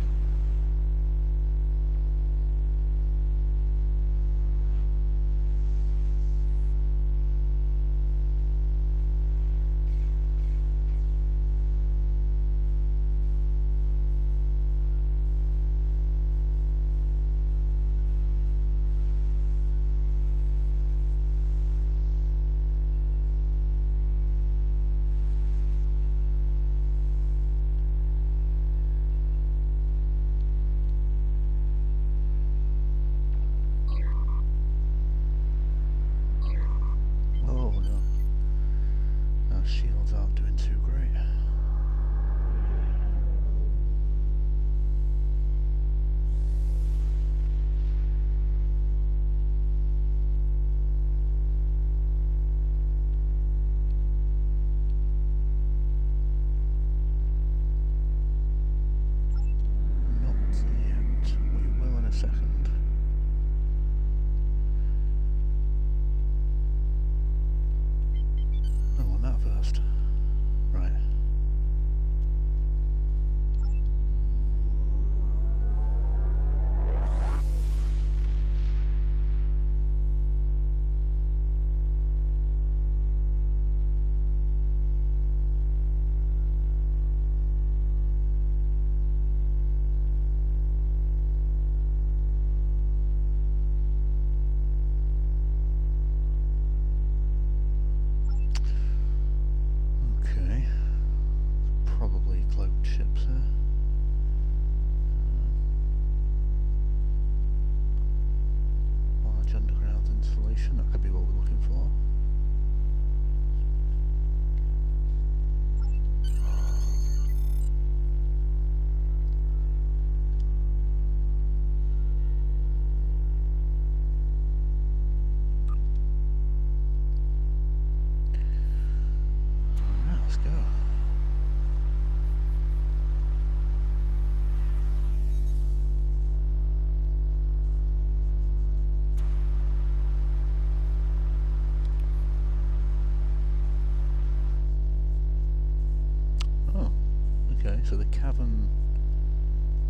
so the cavern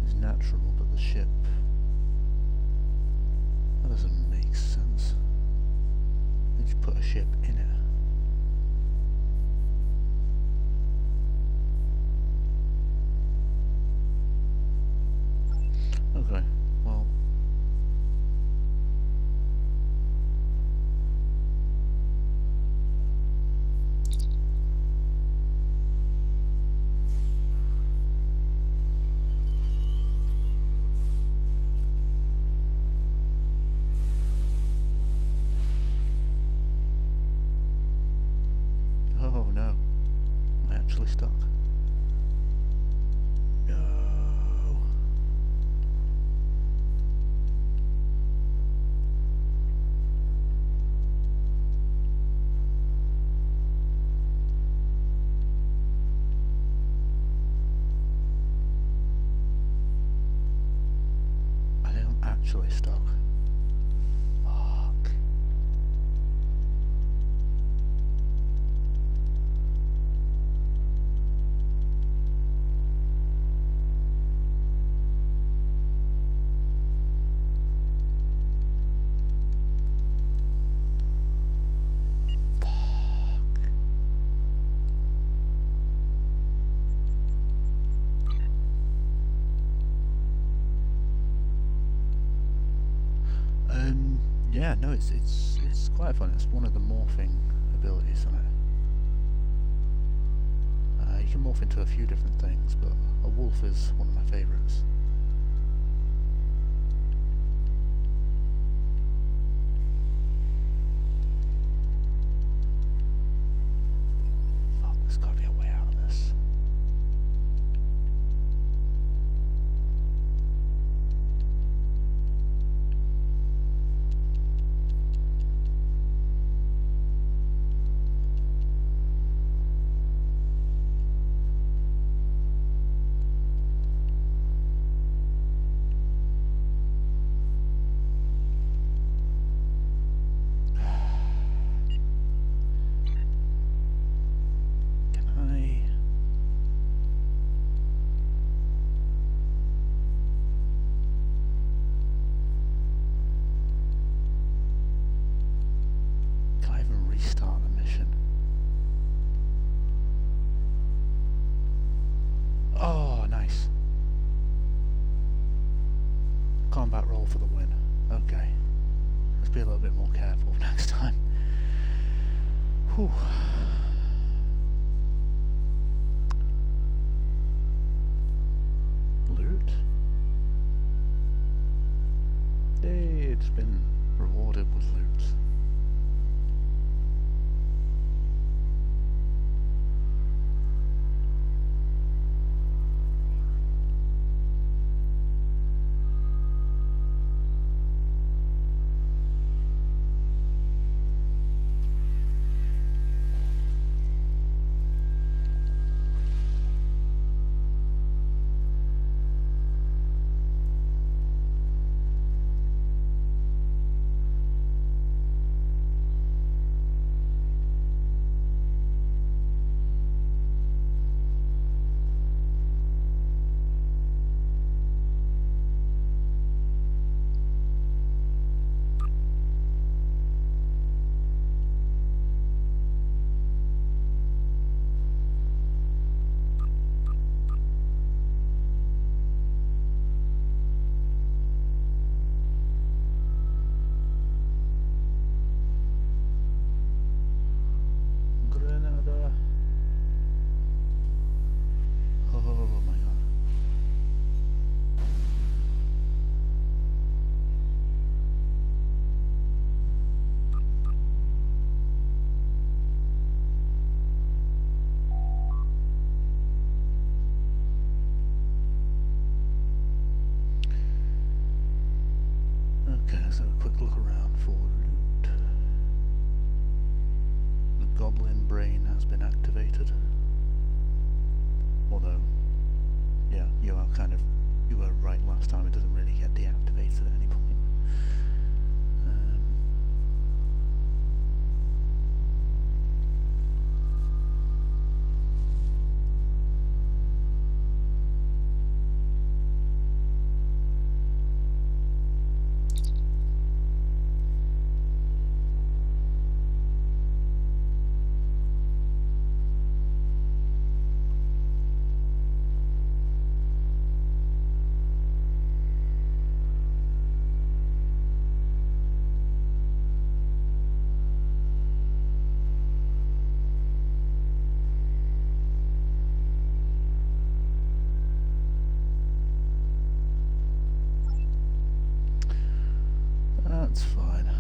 is natural, but the ship... That doesn't make sense. They just put a ship in it. Okay, well... Oh no, I'm actually stuck. No. I think I'm actually stuck. Fuck. Yeah, no, it's quite fun. It's one of the morphing abilities on it. You can morph into a few different things, but a wolf is one of my favourites. Fuck, there's gotta be a way out of this. Restart the mission. Oh, nice. Combat roll for the win. Okay. Let's be a little bit more careful next time. Whew. Loot? Yay, it's been rewarded with loot. Okay, let's have a quick look around for loot. The goblin brain has been activated. Although, yeah, you were right last time, it doesn't really get deactivated at any point. It's fine.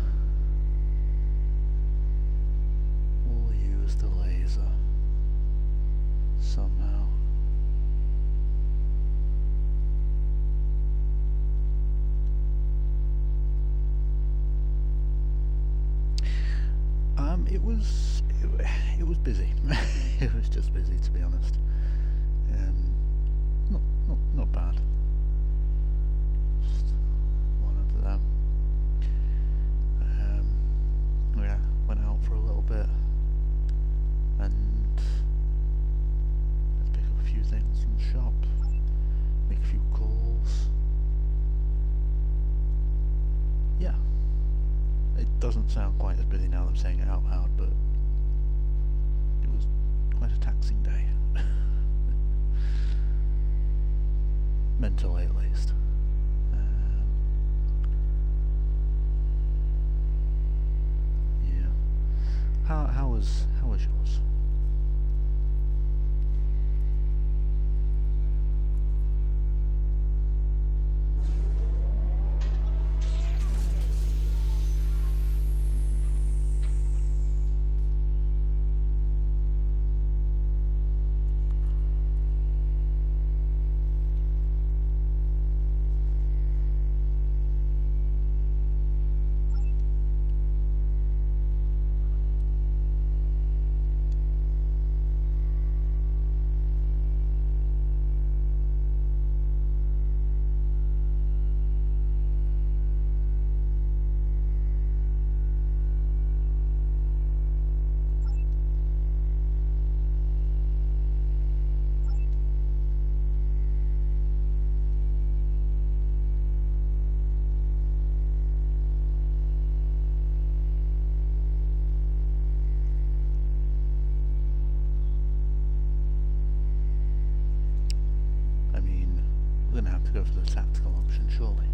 We'll use the laser. Somehow. It was busy. It was just busy, to be honest. Not bad. Just one of them. Yeah, went out for a little bit and let's pick up a few things from the shop, make a few calls. Yeah. It doesn't sound quite as busy now that I'm saying it out loud, but it was quite a taxing day. Mentally, at least. Yeah. How was yours? We're gonna have to go for the tactical option, surely.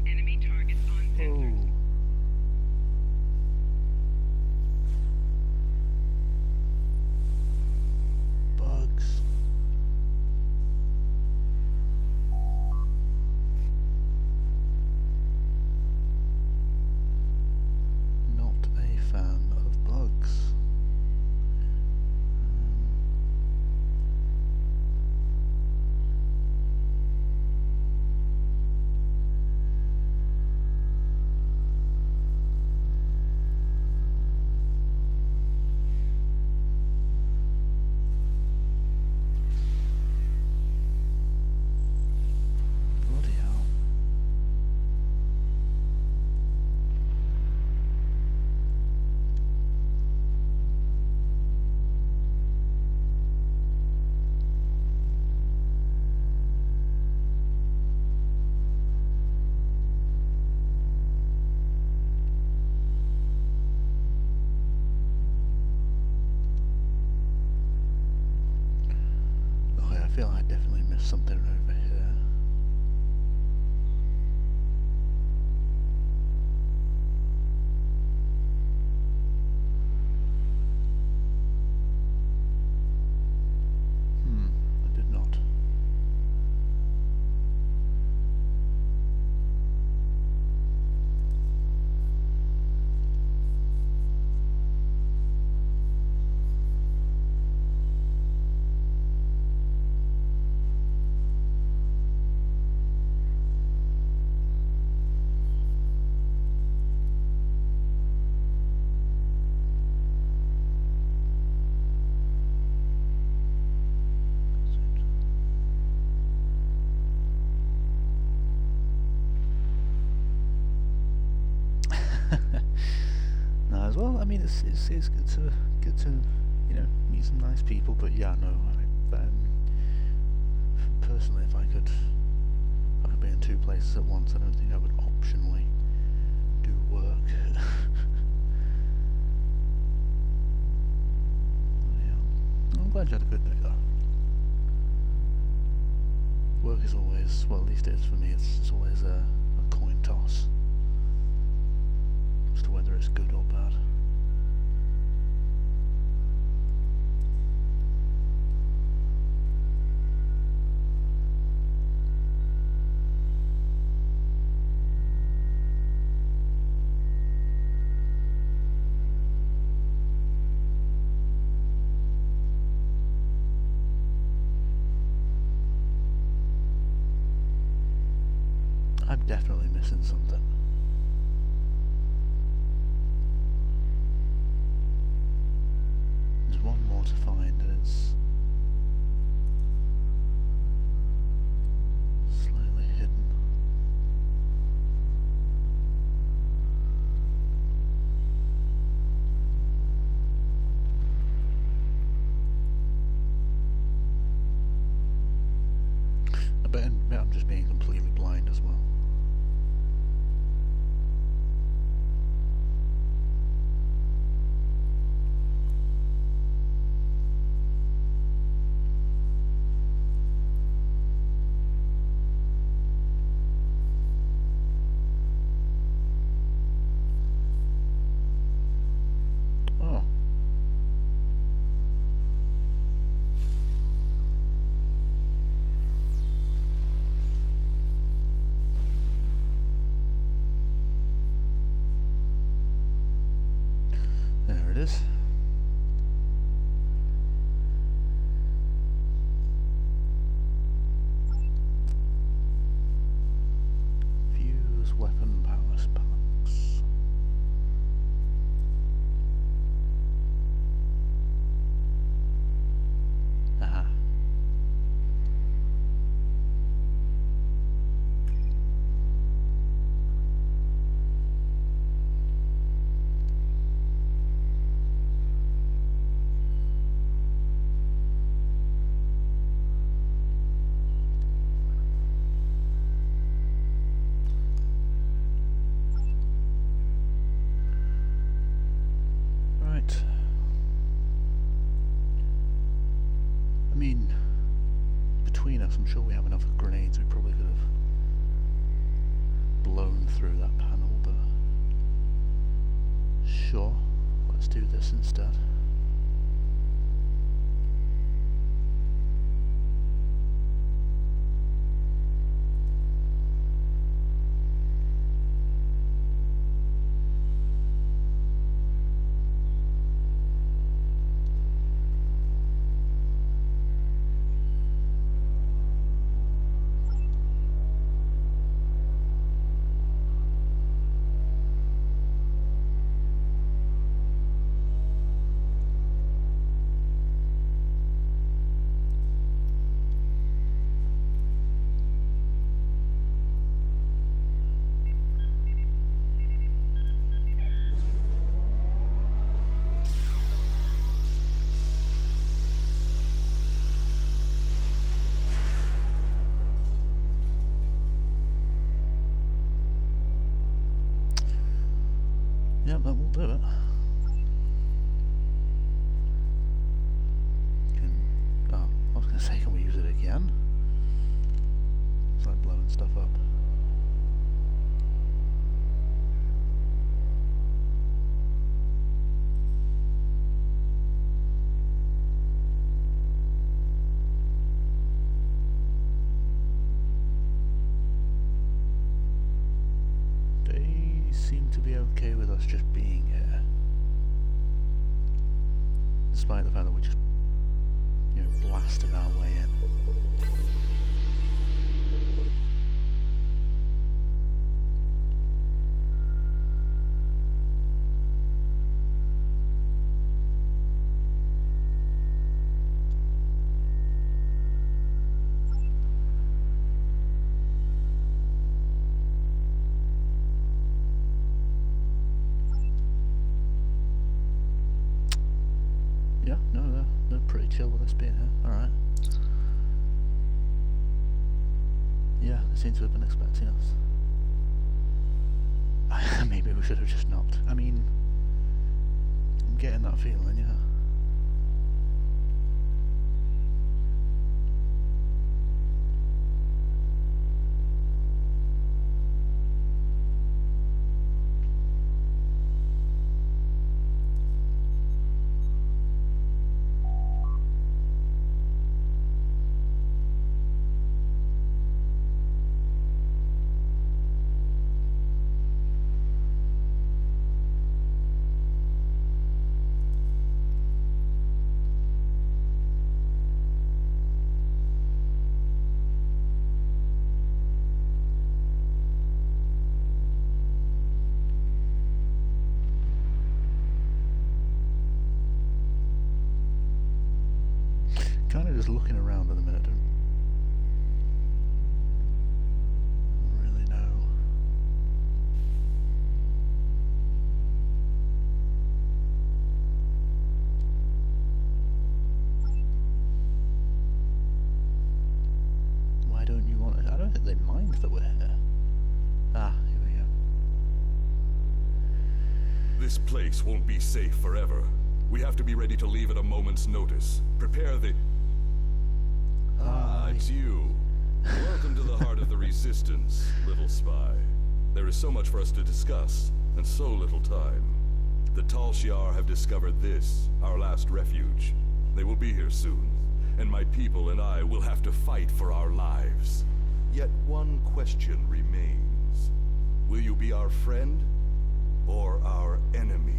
Enemy targets on sensors. Bugs. Not a fan of bugs. Bloody hell. Okay, I feel I definitely missed something over here. I did not. No, as well. I mean, it's good to meet some nice people. But yeah, no. Personally, if I could be in two places at once, I don't think I would optionally do work. Yeah, I'm glad you had a good day though. Work is always, well, at least it is for me. It's always a coin toss as to whether it's good or bad. definitely missing something. There's one more to find, and it's slightly hidden. I bet I'm just being completely blind as well. Oh. There it is. Fuse weapon power packs. Aha. Right. I mean, between us, I'm sure we have enough grenades. We probably could have blown through that panel, but sure, let's do this instead. Yep, that will do it. Oh, I was going to say, can we use it again? It's like blowing stuff up. They seem to be okay with us just being here, despite the fact that we just, blasted our way in. Yeah, no, they're pretty chill with us being here. Alright. Yeah, they seem to have been expecting us. Maybe we should have just knocked. I mean, I'm getting that feeling, yeah. kind of just looking around at the minute. Don't really know. Why don't you want it? I don't think they mind that we're here. Ah, here we go. This place won't be safe forever. We have to be ready to leave at a moment's notice. Prepare the... Ah, it's you. Welcome to the heart of the Resistance, little spy. There is so much for us to discuss, and so little time. The Tal Shiar have discovered this, our last refuge. They will be here soon, and my people and I will have to fight for our lives. Yet one question remains. Will you be our friend, or our enemy?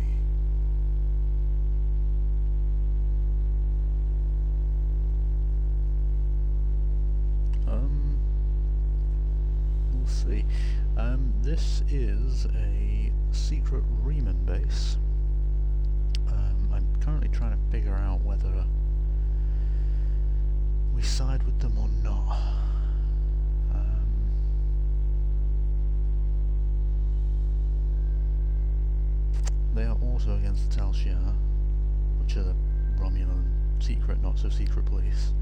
We'll see. This is a secret Riemann base. I'm currently trying to figure out whether we side with them or not. They are also against the Tal Shiar, which are the Romulan secret, not so secret police.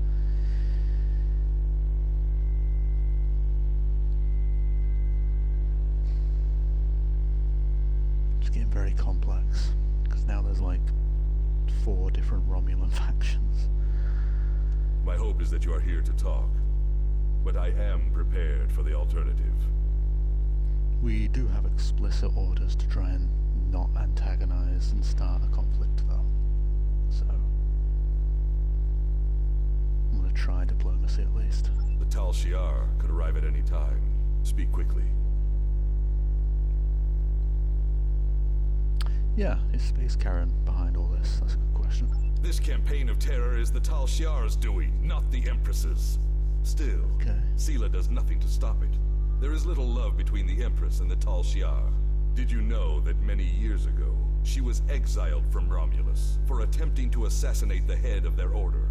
It's getting very complex, because now there's like 4 different Romulan factions. My hope is that you are here to talk, but I am prepared for the alternative. We do have explicit orders to try and not antagonize and start a conflict, though. So, I'm gonna try diplomacy at least. The Tal Shiar could arrive at any time. Speak quickly. Yeah, is Space Karen behind all this? That's a good question. This campaign of terror is the Tal Shiar's doing, not the Empress's. Still, Okay. Sela does nothing to stop it. There is little love between the Empress and the Tal Shiar. Did you know that many years ago, she was exiled from Romulus for attempting to assassinate the head of their order?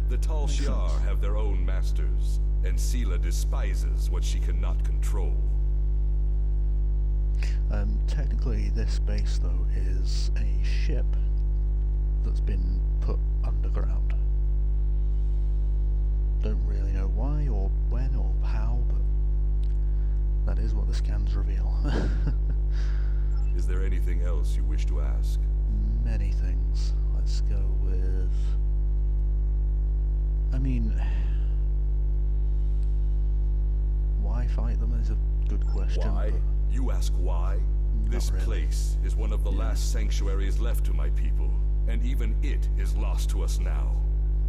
The Tal Shiar have their own masters, and Sela despises what she cannot control. Technically, this base, though, is a ship that's been put underground. Don't really know why, or when, or how, but that is what the scans reveal. Is there anything else you wish to ask? Many things. Let's go with... I mean... why fight them is a good question. Why? But You ask why? This really. place is one of the last sanctuaries left to my people, and even it is lost to us now.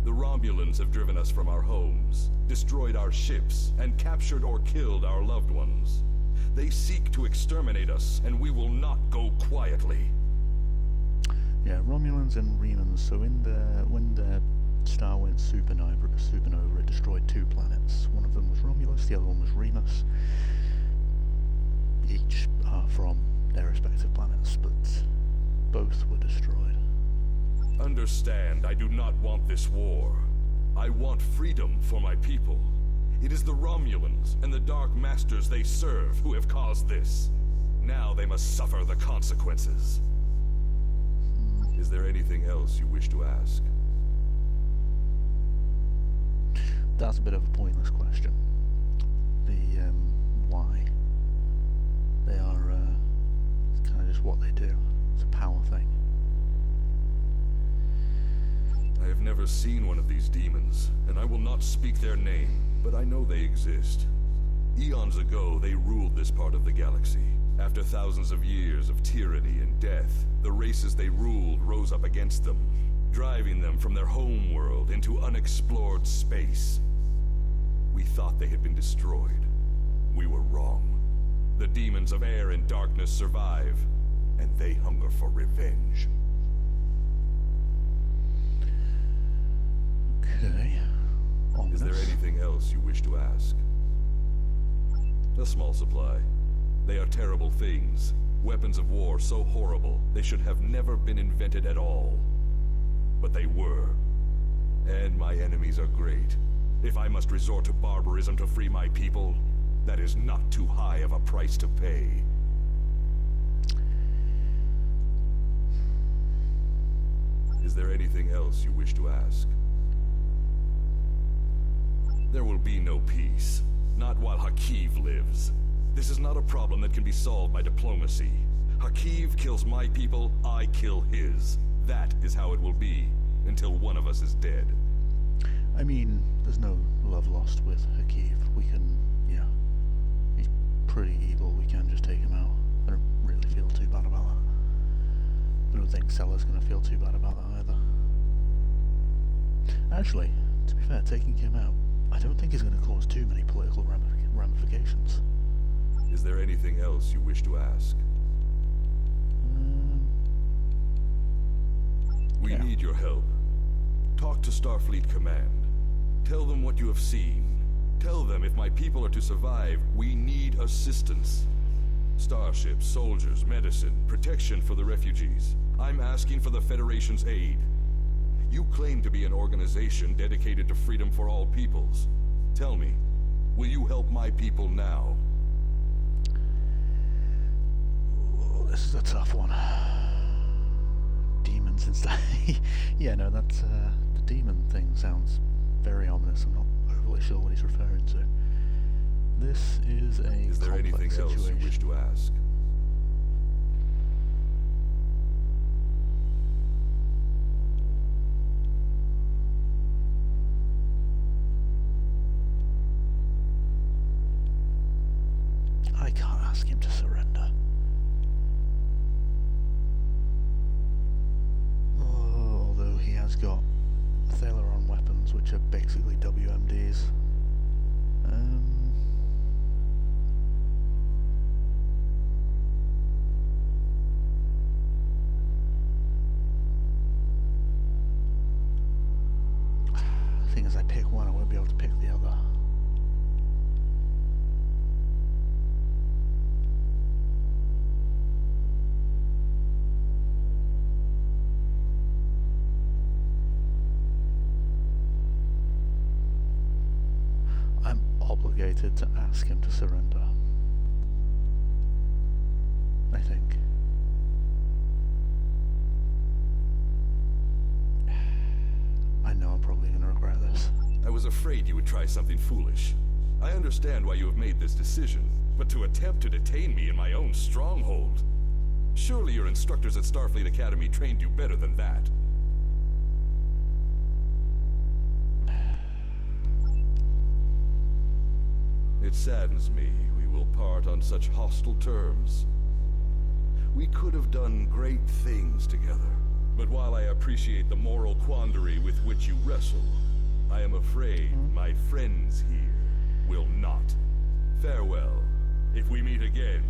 The Romulans have driven us from our homes, destroyed our ships, and captured or killed our loved ones. They seek to exterminate us, and we will not go quietly. Yeah, Romulans and Remans. So when the star went supernova, it destroyed 2 planets. One of them was Romulus, the other one was Remus. Each are from their respective planets, but both were destroyed. Understand, I do not want this war. I want freedom for my people. It is the Romulans and the Dark Masters they serve who have caused this. Now they must suffer the consequences. Is there anything else you wish to ask? That's a bit of a pointless question. The, why? They are, it's kind of just what they do. It's a power thing. I have never seen one of these demons, and I will not speak their name, but I know they exist. Eons ago, they ruled this part of the galaxy. After thousands of years of tyranny and death, the races they ruled rose up against them, driving them from their home world into unexplored space. We thought they had been destroyed. We were wrong. The demons of air and darkness survive, and they hunger for revenge. Okay. Is there anything else you wish to ask? A small supply. They are terrible things. Weapons of war so horrible, they should have never been invented at all. But they were. And my enemies are great. If I must resort to barbarism to free my people, that is not too high of a price to pay. Is there anything else you wish to ask? There will be no peace. Not while Hakiv lives. This is not a problem that can be solved by diplomacy. Hakiv kills my people, I kill his. That is how it will be, until one of us is dead. I mean, there's no love lost with Hakiv. We can, yeah. He's pretty evil, we can just take him out. I don't really feel too bad about that. I don't think Sella's gonna feel too bad about that either. Actually, to be fair, taking him out, I don't think is gonna cause too many political ramifications. Is there anything else you wish to ask? We need your help. Talk to Starfleet Command. Tell them what you have seen. Tell them if my people are to survive, we need assistance. Starships, soldiers, medicine, protection for the refugees. I'm asking for the Federation's aid. You claim to be an organization dedicated to freedom for all peoples. Tell me, will you help my people now? Oh, this is a tough one. Demons instead. Yeah, no, that's the demon thing sounds very ominous. I'm not overly sure what he's referring to. This is a Is there anything complex else you wish to ask? I can't ask him to surrender. Although he has got Thalaron weapons, which are basically WMDs. The thing is, I pick one, I won't be able to pick the other. I'm obligated to ask him to surrender. I think. I know I'm probably going to regret this. I was afraid you would try something foolish. I understand why you have made this decision, but to attempt to detain me in my own stronghold... Surely your instructors at Starfleet Academy trained you better than that. It saddens me we will part on such hostile terms. We could have done great things together. But while I appreciate the moral quandary with which you wrestle, I am afraid my friends here will not. Farewell. If we meet again,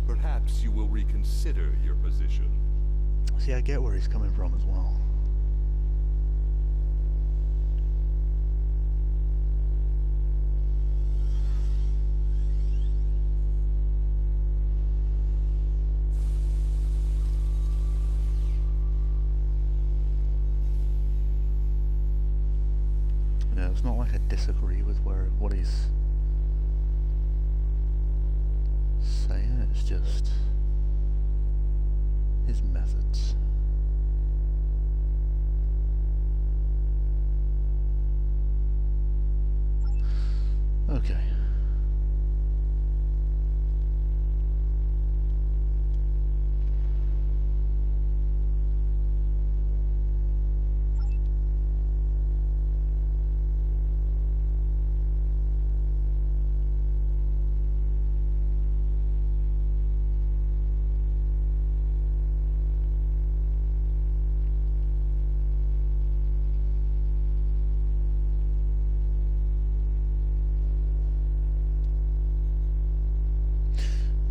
perhaps you will reconsider your position. See, I get where he's coming from as well. Yeah, it's not like I disagree with what he's saying, it's just his methods. Okay.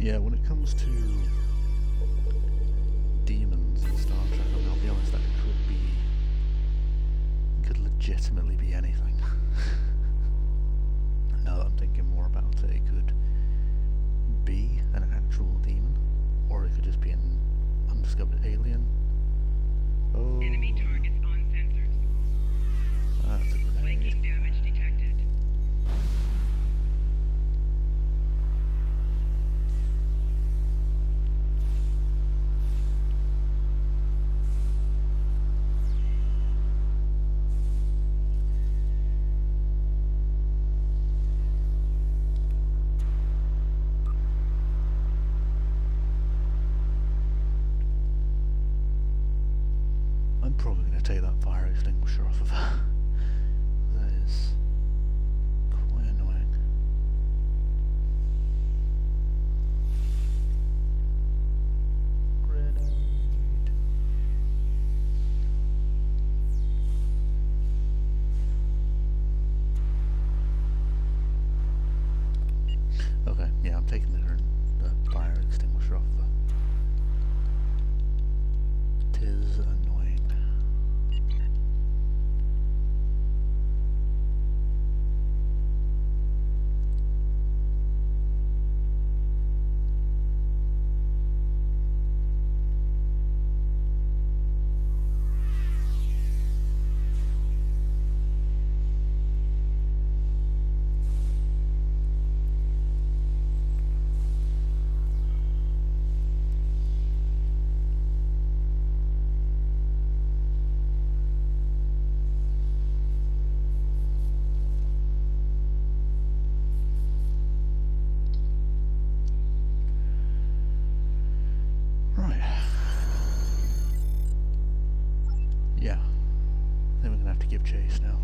Yeah, when it comes to demons in Star Trek, I mean, I'll be honest, that could legitimately be anything. Now that I'm thinking more about it, it could be an actual demon, or it could just be an undiscovered alien. Oh, Enemy targets on sensors. take that fire extinguisher off of her. That is quite annoying. Grenade. Okay, yeah, I'm taking the fire extinguisher off of her. Tis annoying. Right. Yeah. I think we're gonna have to give chase now.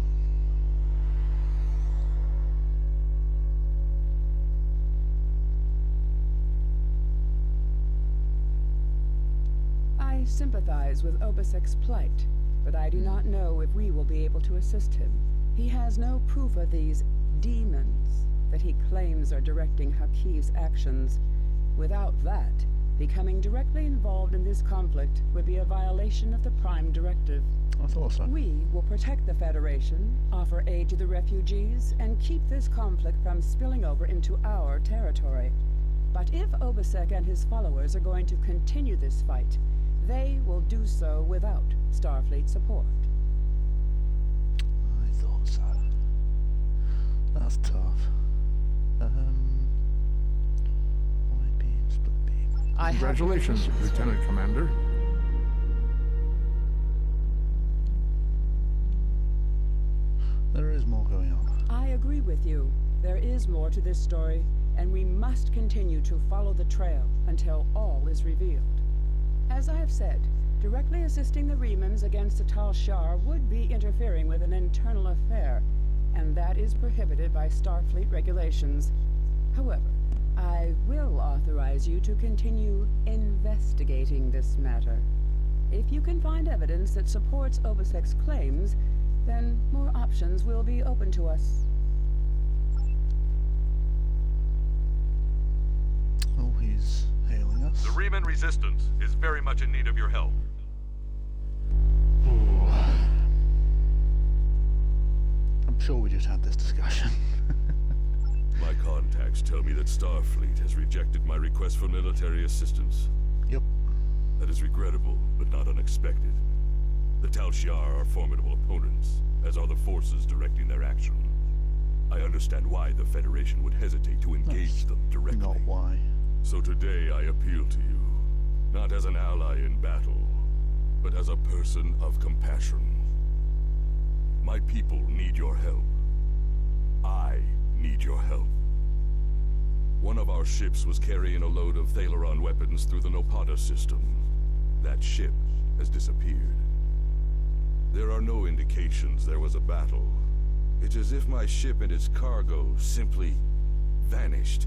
I sympathize with Obasek's plight, but I do not know if we will be able to assist him. He has no proof of these demons that he claims are directing Hakiv's actions. Without that, becoming directly involved in this conflict would be a violation of the Prime Directive. I thought so. We will protect the Federation, offer aid to the refugees, and keep this conflict from spilling over into our territory. But if Obasek and his followers are going to continue this fight, they will do so without Starfleet support. I thought so. That's tough. Wide beam, split beam. Congratulations, Lieutenant Commander. There is more going on. I agree with you. There is more to this story, and we must continue to follow the trail until all is revealed. As I have said, directly assisting the Remans against the Tal Shiar would be interfering with an internal affair, and that is prohibited by Starfleet regulations. However, I will authorize you to continue investigating this matter. If you can find evidence that supports Obasek's claims, then more options will be open to us. Oh, he's hailing us. The Riemann Resistance is very much in need of your help. Ooh. I'm sure we just had this discussion. My contacts tell me that Starfleet has rejected my request for military assistance. Yep. That is regrettable, but not unexpected. The Tal Shiar are formidable opponents, as are the forces directing their action. I understand why the Federation would hesitate to engage them directly. Not why. So today I appeal to you, not as an ally in battle, but as a person of compassion. My people need your help. I need your help. One of our ships was carrying a load of Thalaron weapons through the Nopata system. That ship has disappeared. There are no indications there was a battle. It's as if my ship and its cargo simply vanished.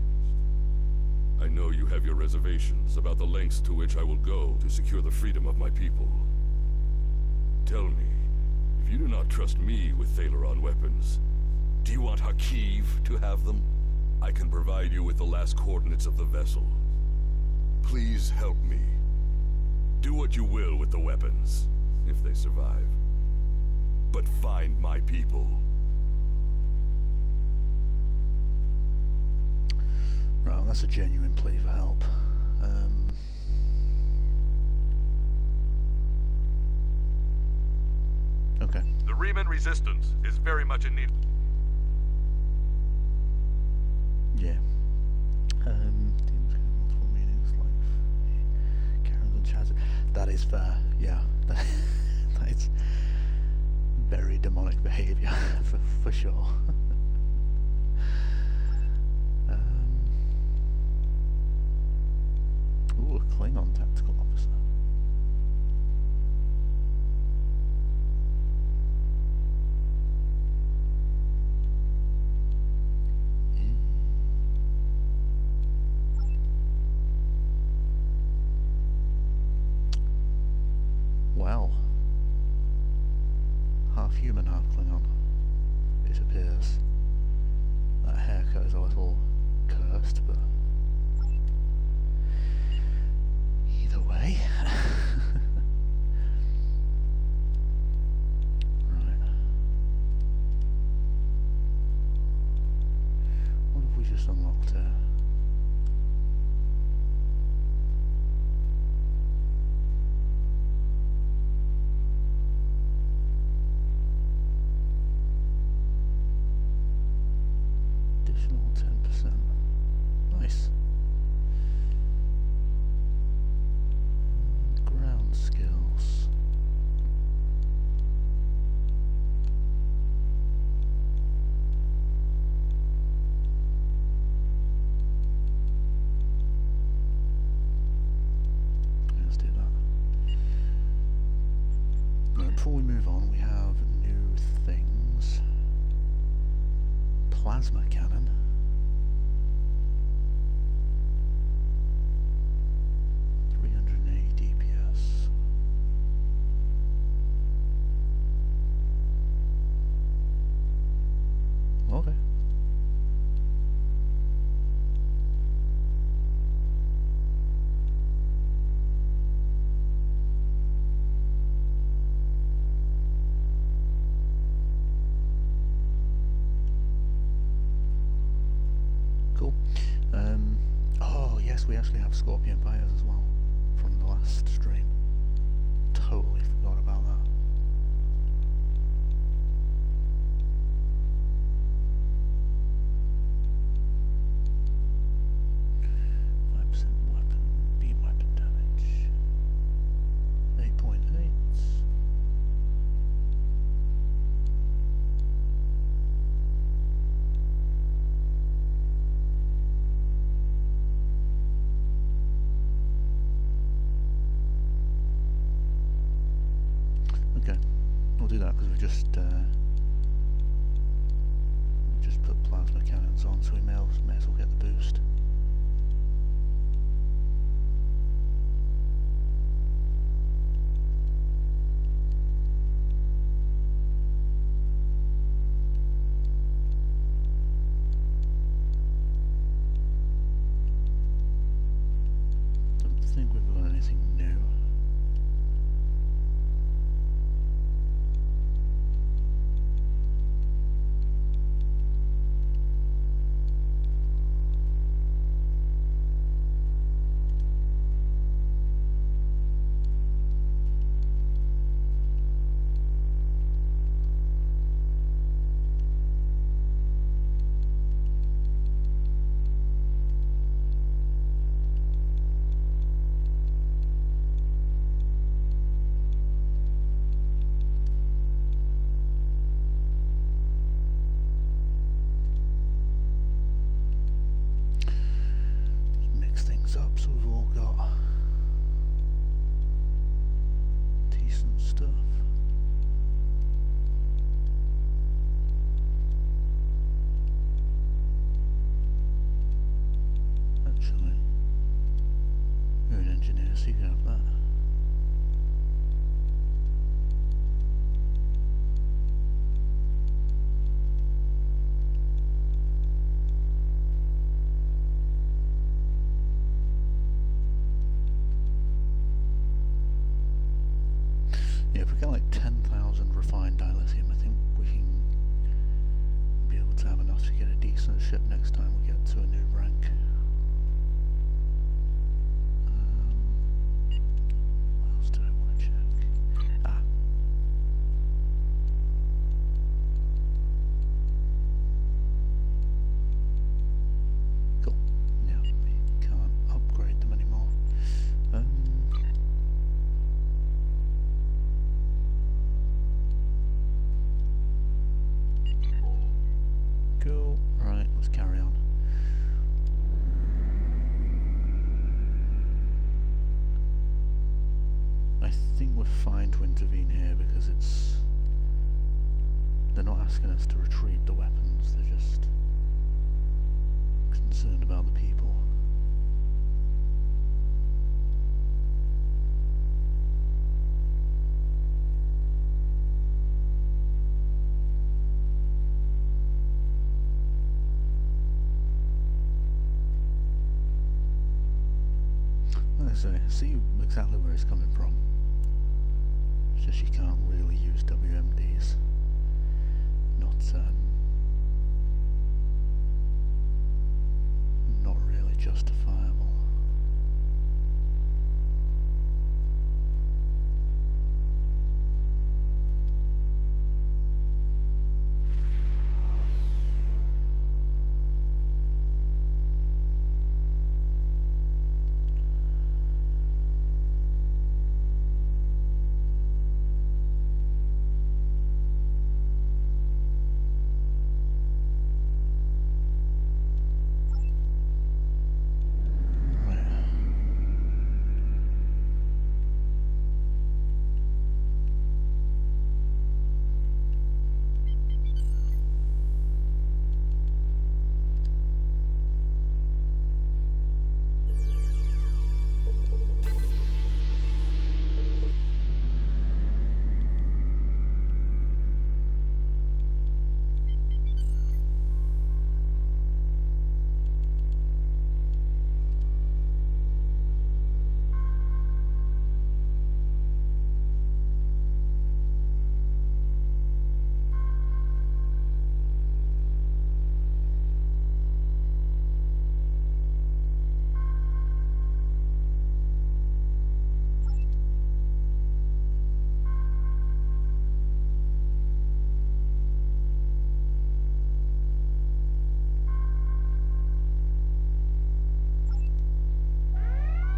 I know you have your reservations about the lengths to which I will go to secure the freedom of my people. Tell me, if you do not trust me with Thalaron weapons, do you want Hakiv to have them? I can provide you with the last coordinates of the vessel. Please help me. Do what you will with the weapons, if they survive. But find my people. Right, that's a genuine plea for help. Okay. The Riemann Resistance is very much in need. Yeah. Demons have multiple meanings, like Karen's and Chaz. That is fair. Yeah. That is very demonic behaviour, for sure. Ooh, a Klingon tactical officer. human, half Klingon. It appears. That haircut is a little cursed, but either way. Right. What have we just unlocked here? Additional 10%. Nice. Ground skills. Let's do that. Now, before we move on, we have new things. Plasma cannon. DPS. Okay. Cool. Oh yes, we actually have Scorpion fighters as well from the last stream. Totally forgot about that. Weapon, beam weapon damage. 8.8. Okay, we'll do that because we just put plasma cannons on, so we may as well get the boost. Don't think we've got anything new. Mix things up so we've all got decent stuff. Actually, you're an engineer, so you can have that. Yeah, if we get like 10,000 refined dilithium, I think we can be able to have enough to get a decent ship next time we get to a new rank. What else do I want to check? Ah. Cool. Yeah, we can't upgrade them anymore. Cool. Right, let's carry on. I think we're fine to intervene here because they're not asking us to retrieve the weapons, they're just concerned about the people. say, I see exactly where he's coming from. It's just you can't really use WMDs. Not really justifiable.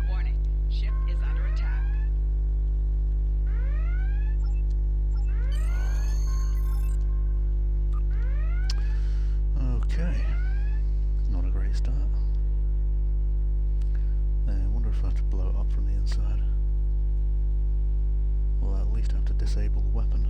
Warning, ship is under attack. Okay. Not a great start. I wonder if I have to blow it up from the inside. Well, I'll at least have to disable the weapon.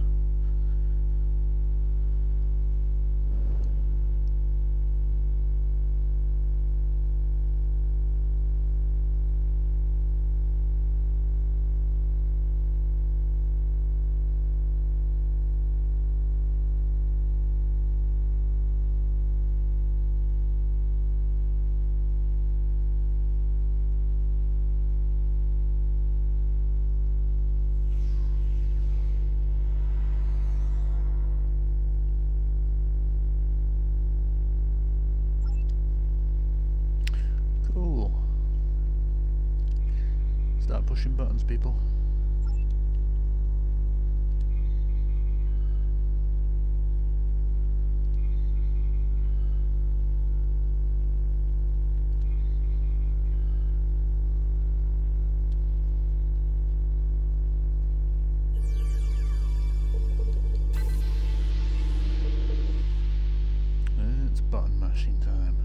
Cool. Start pushing buttons, people. It's button mashing time.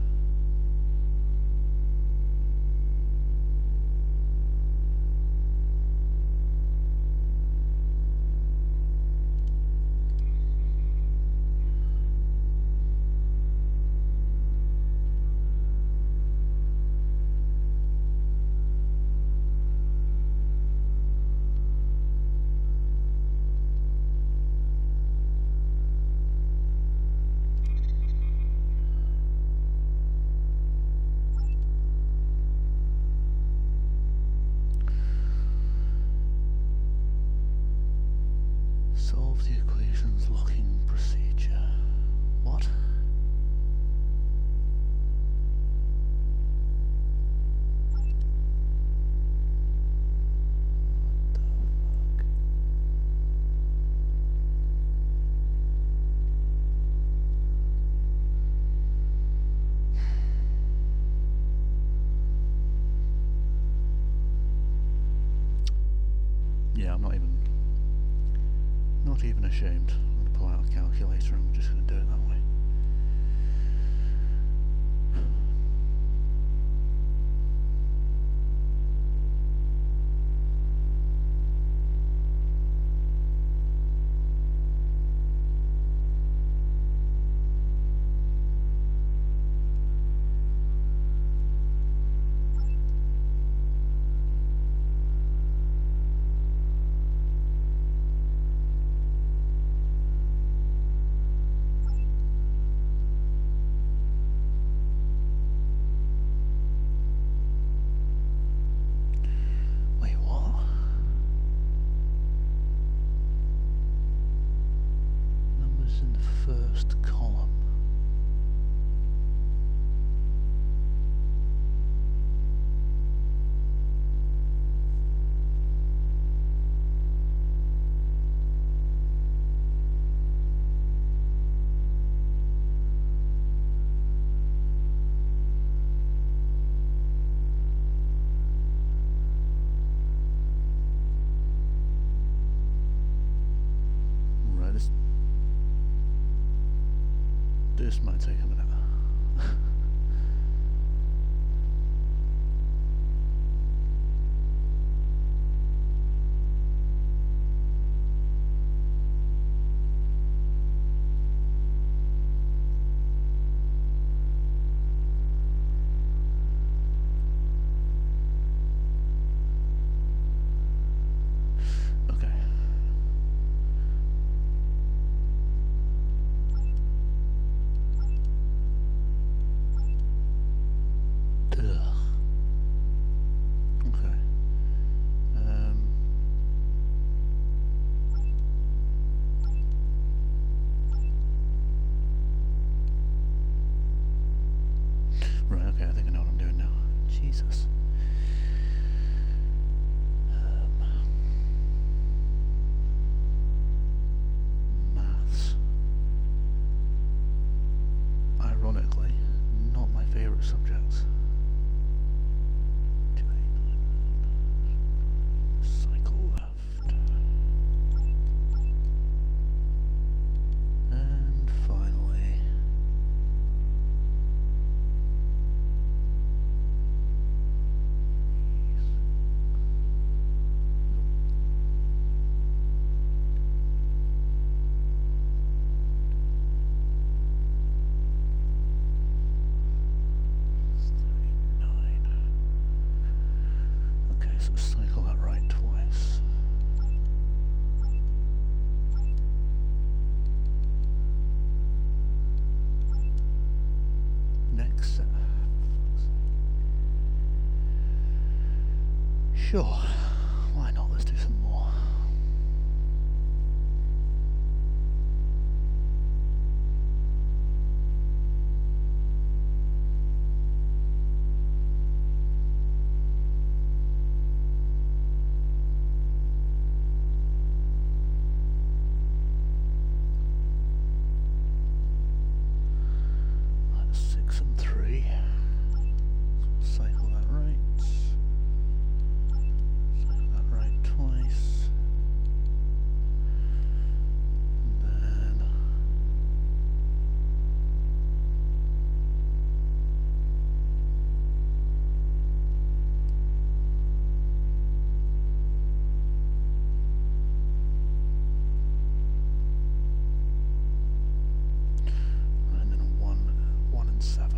Solve the equations locking procedure. What? What the fuck? Yeah, I'm not even ashamed. I'm going to pull out a calculator and we're just going to do it that way. It's in the first column. This might take a minute. Okay. Ugh. Okay. Right, okay, I think I know what I'm doing now. Jesus. Maths. Ironically, not my favourite subjects. Cycle left. And finally. Okay, so cycle that right twice. Next set. Sure, why not? Let's do some more. That's 6 and 3. So we'll cycle that right. Cycle that right twice. And then and then 1 and 7.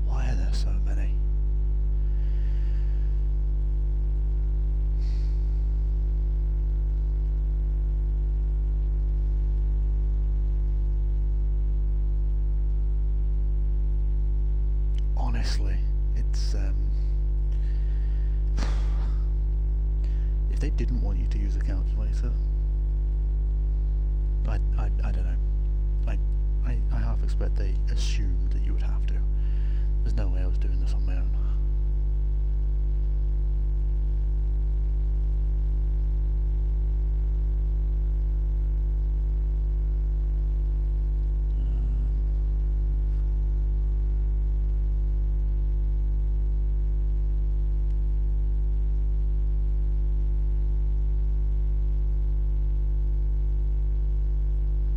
Why are there so many? Honestly, it's if they didn't want you to use a calculator, I don't know. I half expect they assumed that you would have to. There's no way I was doing this on my own.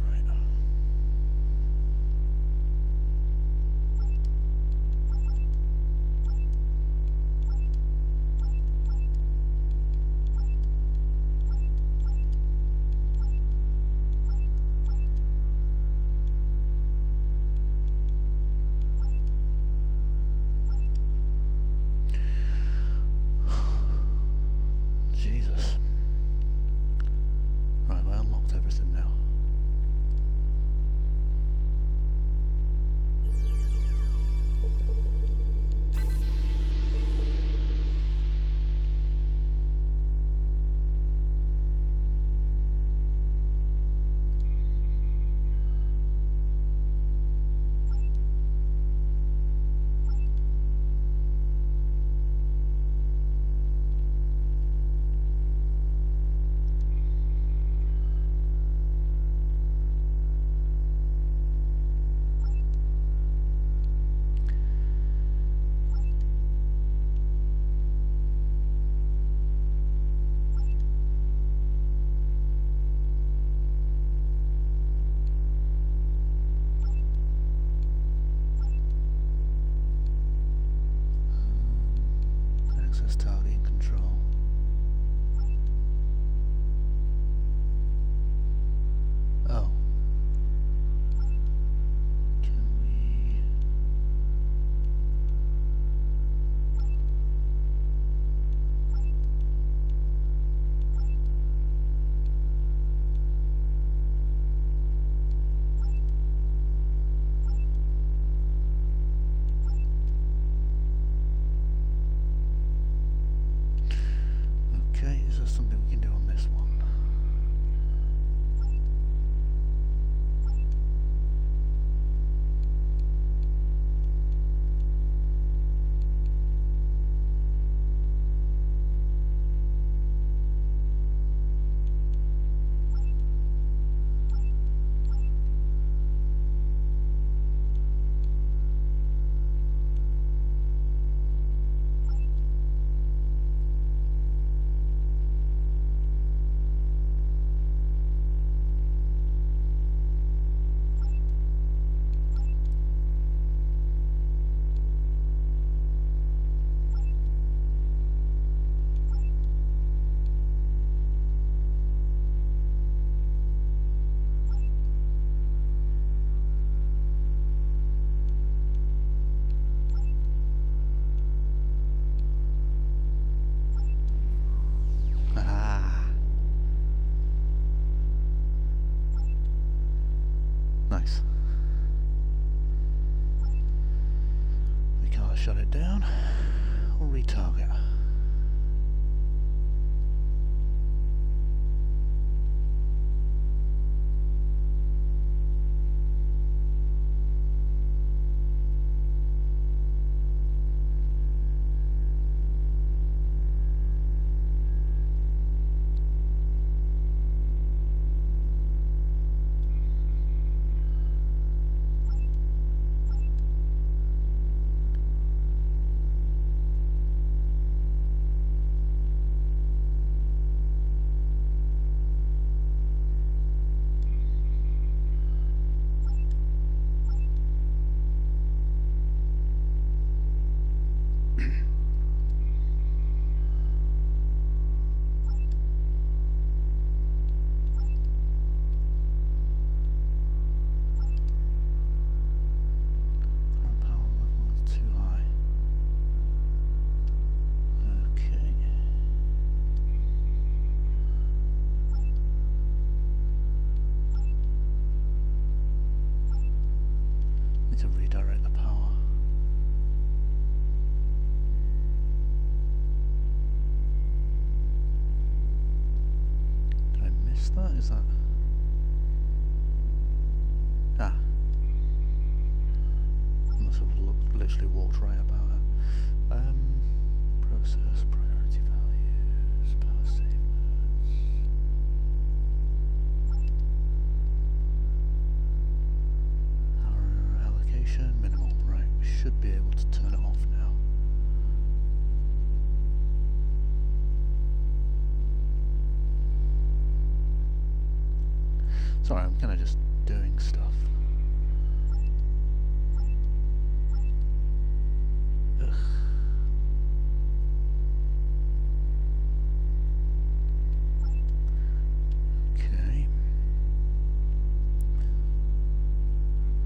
Right. there something we can do on this one? Nice. We can't shut it down. We'll retarget. To redirect the power. Did I miss that? Is that... Ah. I must have literally walked right about it. Process, priority values, power save modes. Minimal, right, we should be able to turn it off now. Sorry, I'm kind of just doing stuff. Ugh. Okay.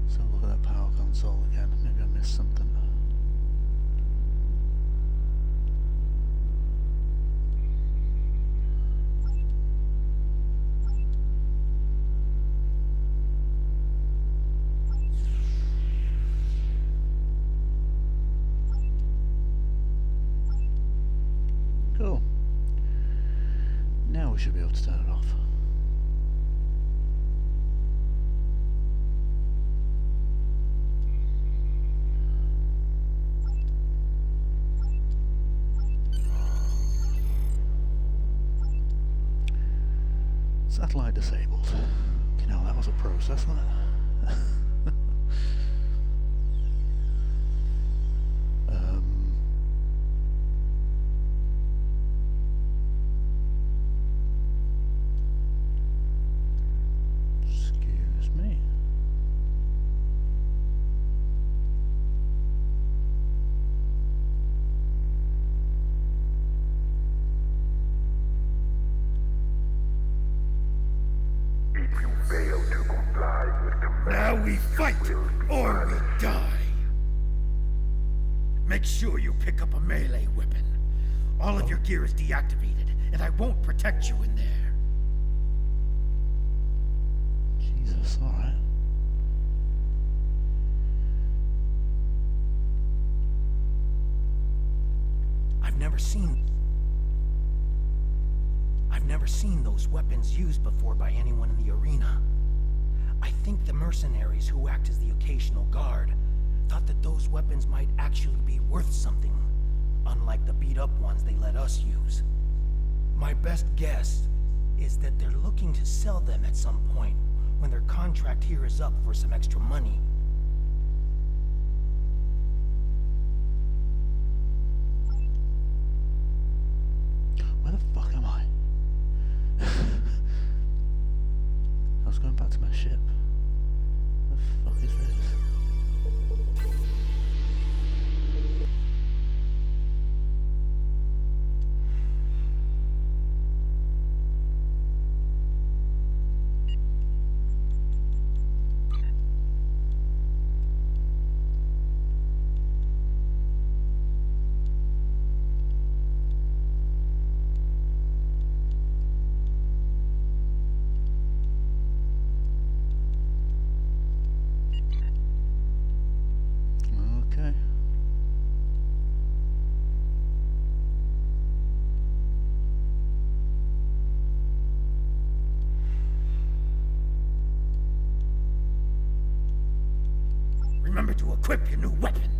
So look at that power console again. Maybe I missed something. Cool. Now we should be able to turn it off. Satellite disabled. You know, that was a process, wasn't it? Excuse me. If you fail to comply with commands, now we fight or we die. Make sure you pick up a melee weapon. All of your gear is deactivated, and I won't protect you in there. Jesus, alright. I've never seen... never seen those weapons used before by anyone in the arena. I think the mercenaries who act as the occasional guard thought that those weapons might actually be worth something, unlike the beat-up ones they let us use. My best guess is that they're looking to sell them at some point when their contract here is up for some extra money. Where the fuck am I? I was going back to my ship. What the fuck is this? Okay. Remember to equip your new weapon.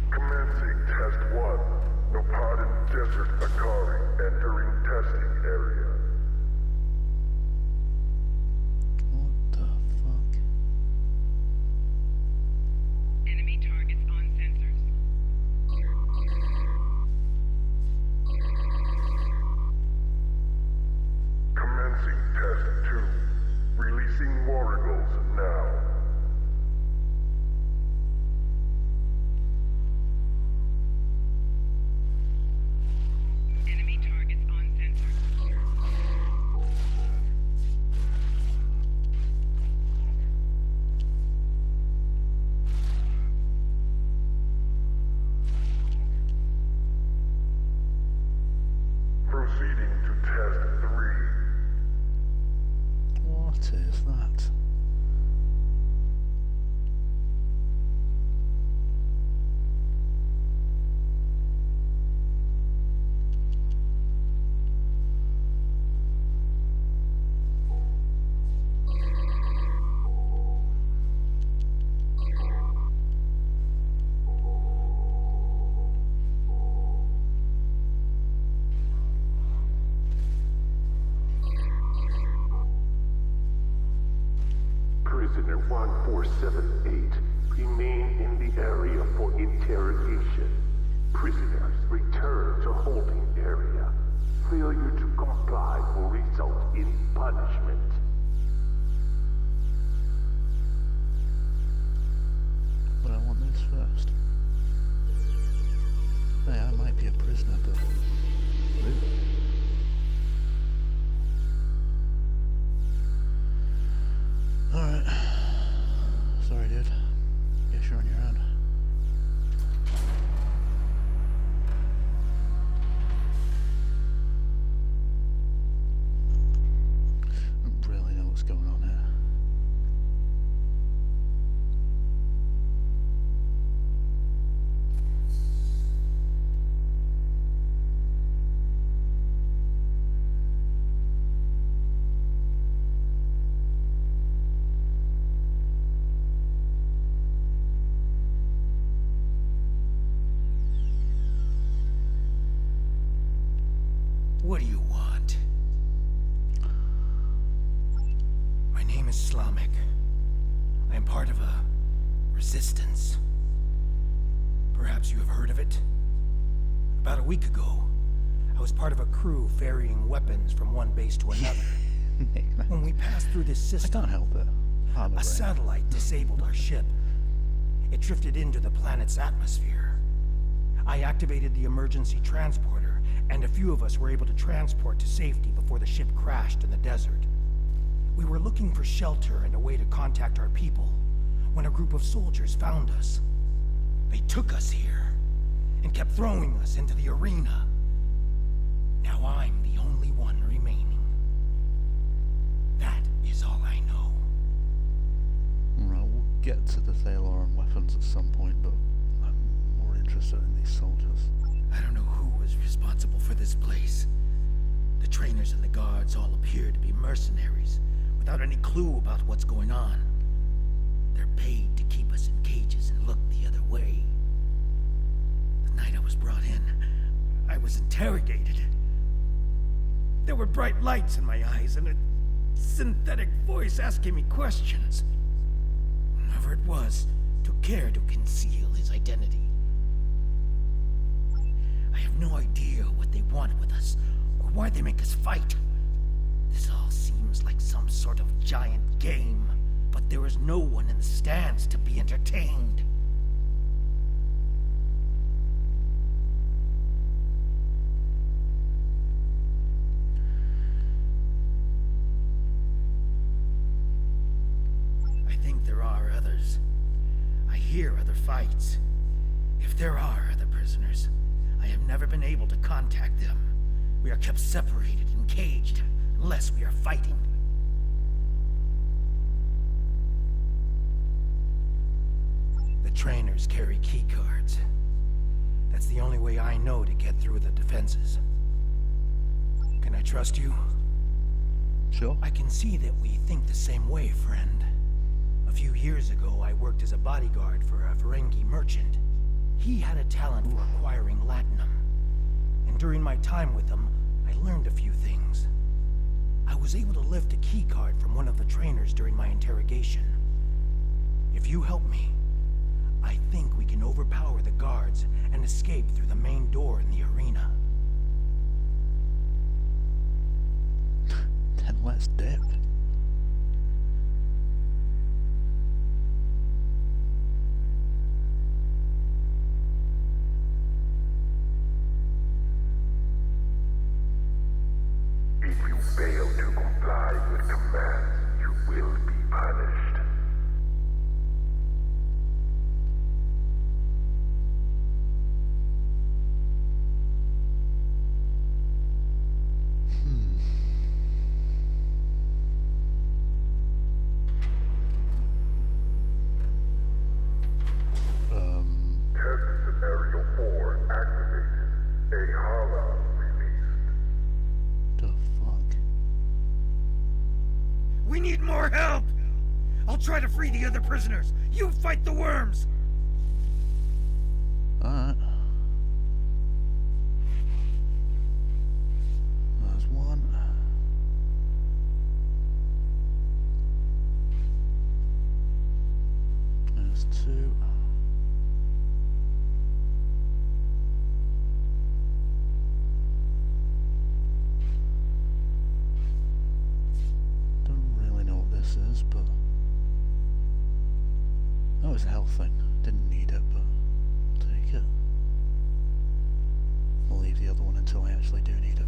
Commencing test 1. Nopadan Desert Akari entering testing area. What the fuck? Enemy targets on sensors. Commencing test 2. Releasing warrigals now. Enemy targets on sensors. Proceeding to test 3. What is that? Prisoner 1478, remain in the area for interrogation. Prisoners, return to holding area. Failure to comply will result in punishment. But I want this first. Hey, I might be a prisoner, but... Ooh. Alright. Sorry, dude. Guess you're on your own. I don't really know what's going on here. What do you want? My name is Slamek. I am part of a resistance. Perhaps you have heard of it? About a week ago, I was part of a crew ferrying weapons from one base to another. When we passed through this I system, can't help it. I'm a a brain. satellite disabled our ship. It drifted into the planet's atmosphere. I activated the emergency transporter, and a few of us were able to transport to safety before the ship crashed in the desert. We were looking for shelter and a way to contact our people when a group of soldiers found us. They took us here and kept throwing us into the arena. Now I'm the only one remaining. That is all I get to the Thaloran weapons at some point, but I'm more interested in these soldiers. I don't know who was responsible for this place. The trainers and the guards all appear to be mercenaries, without any clue about what's going on. They're paid to keep us in cages and look the other way. The night I was brought in, I was interrogated. There were bright lights in my eyes and a synthetic voice asking me questions. Whoever it was took care to conceal his identity. I have no idea what they want with us, or why they make us fight. This all seems like some sort of giant game, but there is no one in the stands to be entertained. I think there are others. I hear other fights. If there are other prisoners, I have never been able to contact them. We are kept separated and caged, unless we are fighting. The trainers carry key cards. That's the only way I know to get through the defenses. Can I trust you? Sure. I can see that we think the same way, friend. A few years ago, I worked as a bodyguard for a Ferengi merchant. He had a talent for acquiring latinum. And during my time with him, I learned a few things. I was able to lift a key card from one of the trainers during my interrogation. If you help me, I think we can overpower the guards and escape through the main door in the arena. Then let's dip. If you fail to comply with commands, you will be punished. Test scenario 4 activated. A hollow released. The fuck? We need more help! I'll try to free the other prisoners. You fight the worms! Alright. There's one. There's two. Don't really know what this is, but... Oh, it's a health thing. Didn't need it, but I'll take it. I'll leave the other one until I actually do need it.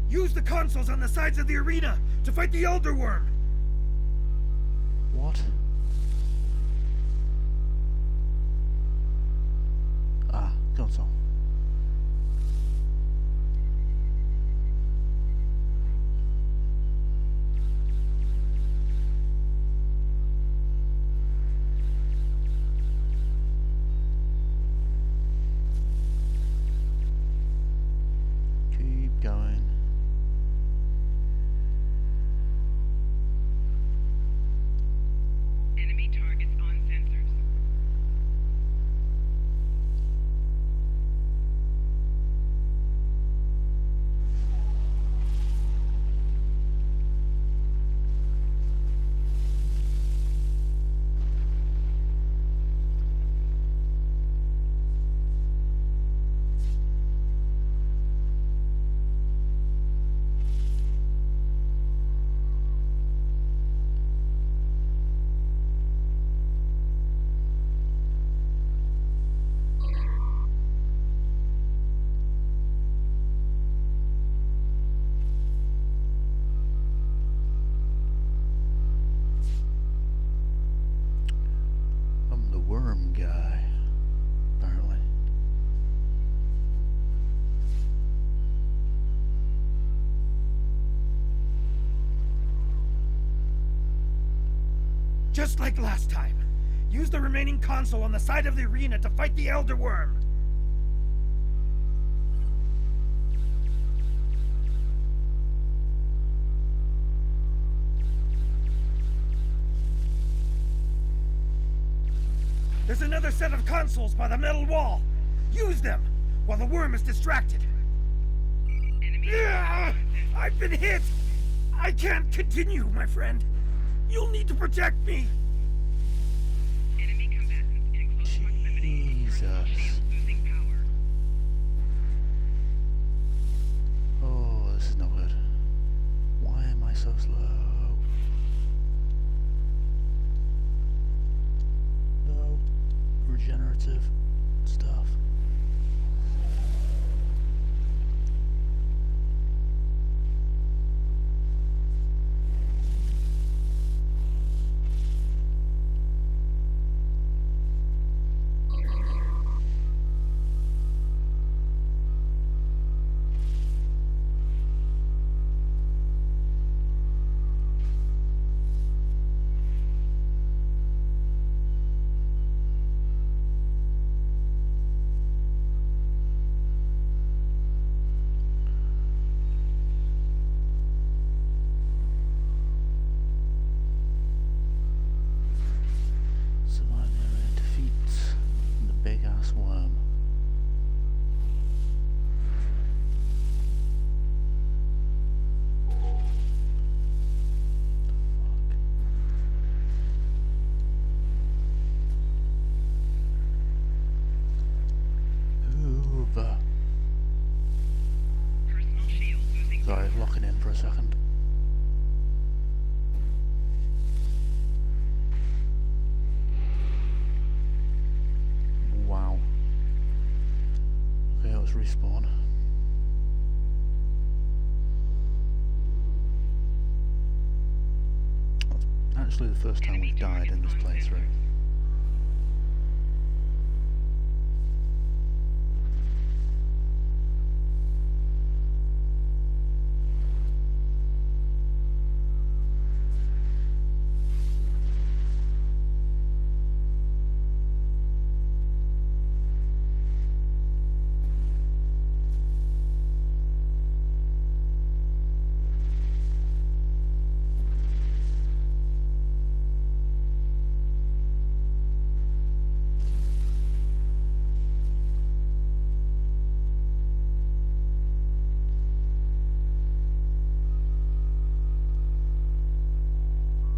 Use the consoles on the sides of the arena to fight the Elder Worm! What? Ah, console. Keep going. Just like last time. Use the remaining console on the side of the arena to fight the Elder Worm. There's another set of consoles by the metal wall. Use them while the worm is distracted. I've been hit! I can't continue, my friend. You'll need to protect me. Enemy combatants in close proximity. Jesus. Shield losing power. Oh, this is no good. Why am I so slow? No. Regenerative stuff. Worm. Hoover. Personal shield losing power. Sorry, locking in for a second. Wow. Okay, let's respawn. That's actually the first time we've died in this playthrough.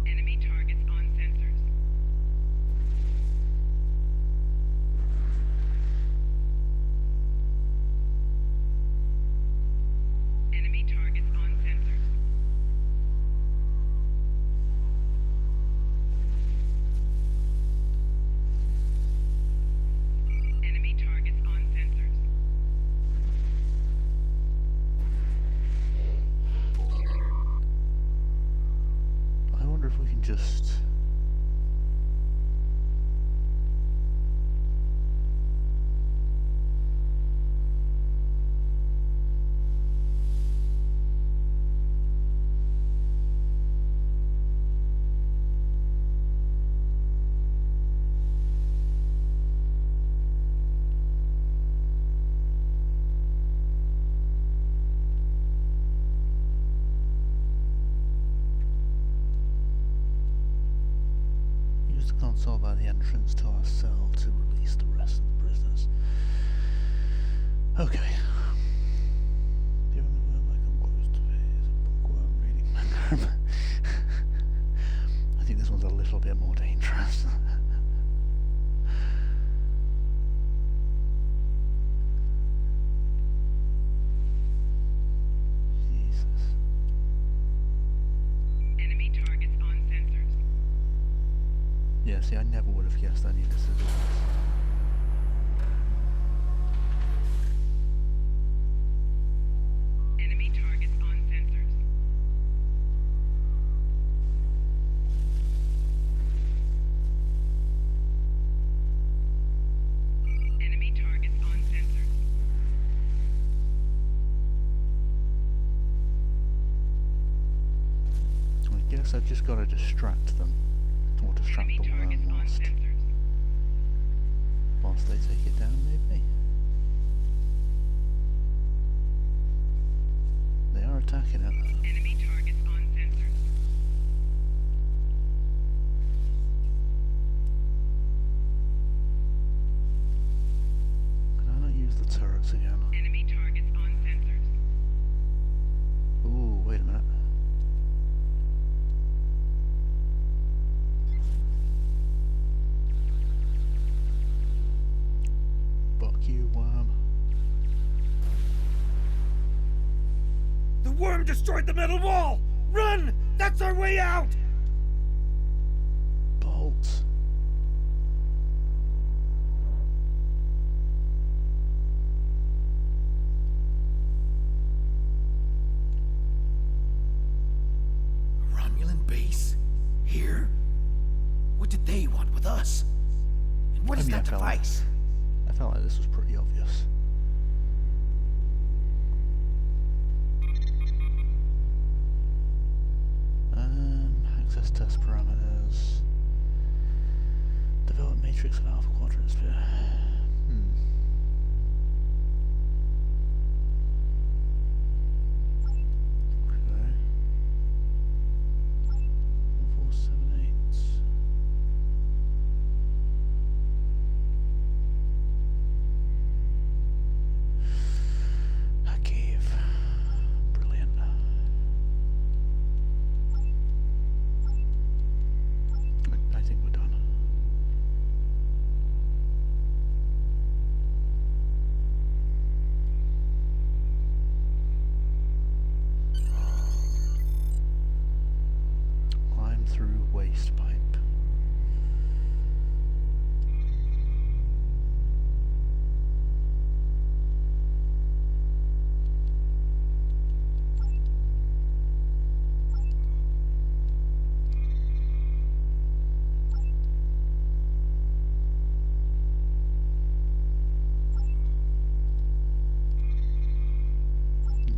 Enemy targets on sensors. Enemy targets on sensors. Enemy targets on sensors. I wonder if we can just... use the console by the entrance to our cell to release the rest of the prisoners. Okay. The only worm I come close to is a bookworm reading Magnum. I think this one's a little bit more dangerous. Jesus. Enemy targets on sensors. Yeah, see, I never would have guessed I needed scissors. Enemy targets on sensors. Enemy targets on sensors. I guess I've just got to distract them. Or distract the worm whilst they take it down, maybe? They are attacking it. Enemy targets on sensors. Can I not use the turrets again? Enemy targets on sensors. Ooh, wait a minute. Fuck you, worm. The worm destroyed the metal wall! Run! That's our way out! Bolts. A Romulan base? Here? What did they want with us? And what is that device? I felt like this was pretty obvious. Access test parameters. Develop matrix of alpha quadrant sphere. Okay. 1478. A cave. Brilliant. I think we're done. Climb through waste pipe.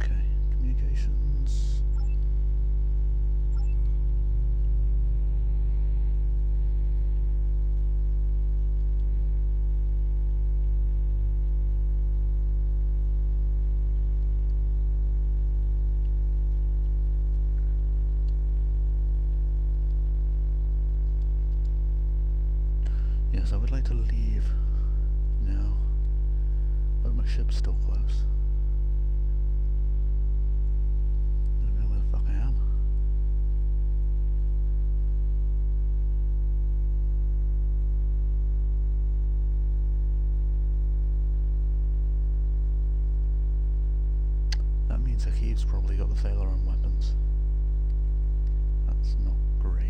Okay, communications. Yes, I would like to leave now, but my ship's still close. I don't know where the fuck I am. That means Akiv's probably got the Thalaran weapons. That's not great.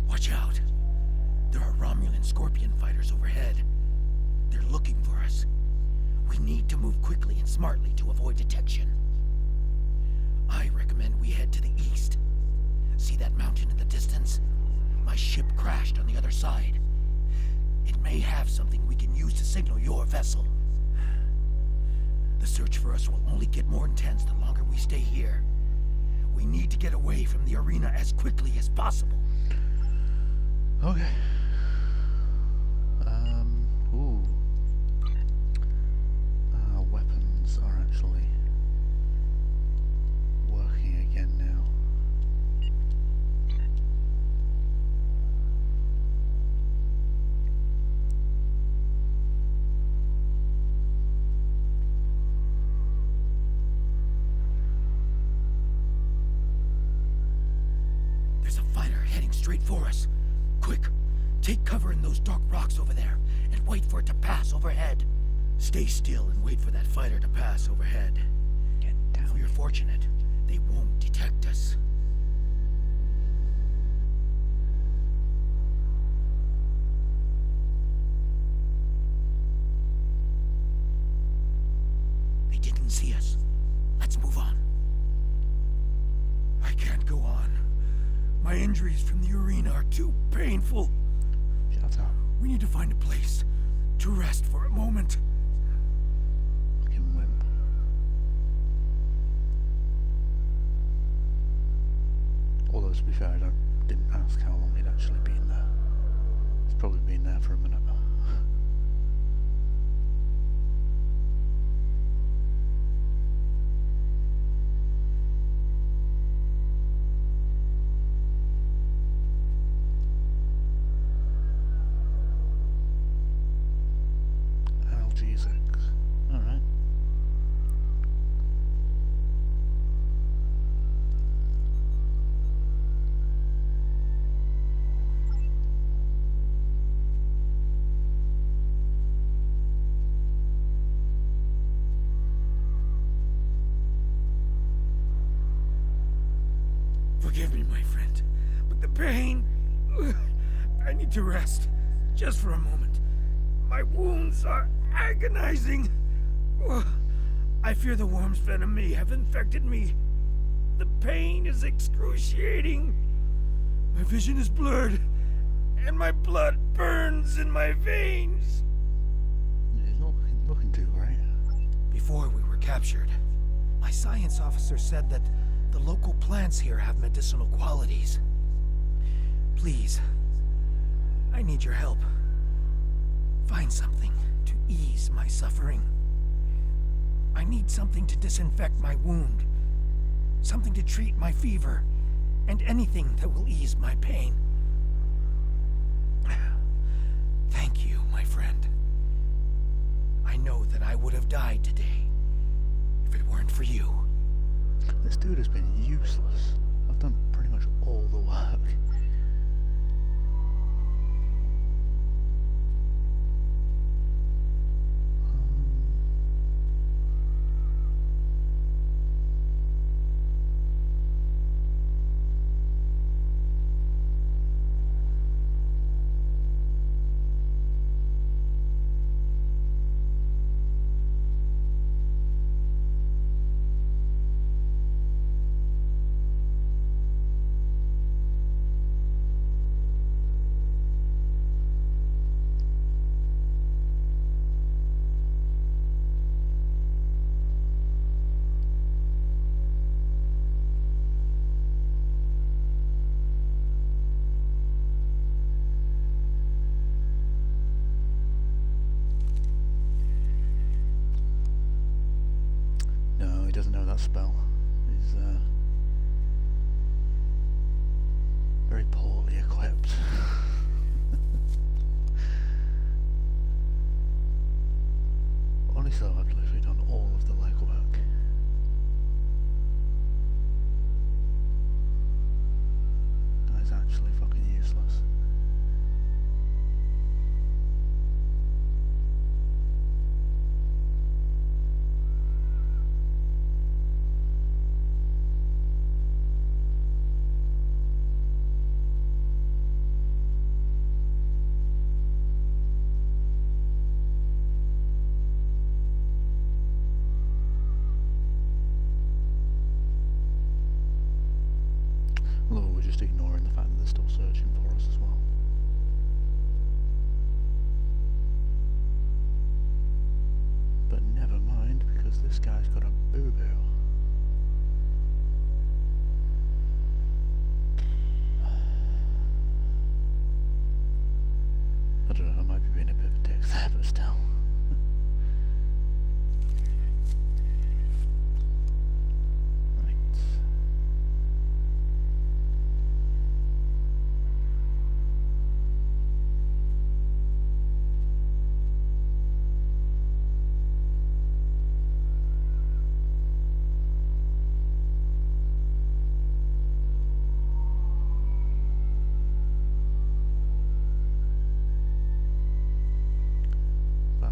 Watch out. There are Romulan Scorpion fighters overhead. They're looking for us. We need to move quickly and smartly to avoid detection. I recommend we head to the east. See that mountain in the distance? My ship crashed on the other side. It may have something we can use to signal your vessel. The search for us will only get more intense the longer we stay here. We need to get away from the arena as quickly as possible. Okay. Ooh. Weapons are actually working again now. There's a fighter heading straight for us. Quick, take cover in those dark rocks over there, and wait for it to pass overhead. Stay still and wait for that fighter to pass overhead. Get down. If we're fortunate, they won't detect us. They didn't see us. Let's move on. I can't go on. My injuries from the arena are too painful. Shut up. We need to find a place to rest for a moment. Fucking wimp. Although, to be fair, I didn't ask how long he'd actually been there. He's probably been there for a minute. Analgesics. Alright. Forgive me, my friend, but the pain... I need to rest, just for a moment. My wounds are agonizing. I fear the worm's venom may have infected me. The pain is excruciating. My vision is blurred, and my blood burns in my veins. He's not looking too great. Before we were captured, my science officer said that the local plants here have medicinal qualities. Please, I need your help. Find something to ease my suffering. I need something to disinfect my wound, something to treat my fever, and anything that will ease my pain. Thank you, my friend. I know that I would have died today if it weren't for you. This dude has been useless. I've done pretty much all the work. No, he doesn't know that spell. He's very poorly equipped. Honestly, I've literally done all of the legwork. Guy's actually fucking useless. Although we're just ignoring the fact that they're still searching for us as well. But never mind, because this guy's got a boo-boo. I don't know, I might be being a bit of a dick there, but still. Right.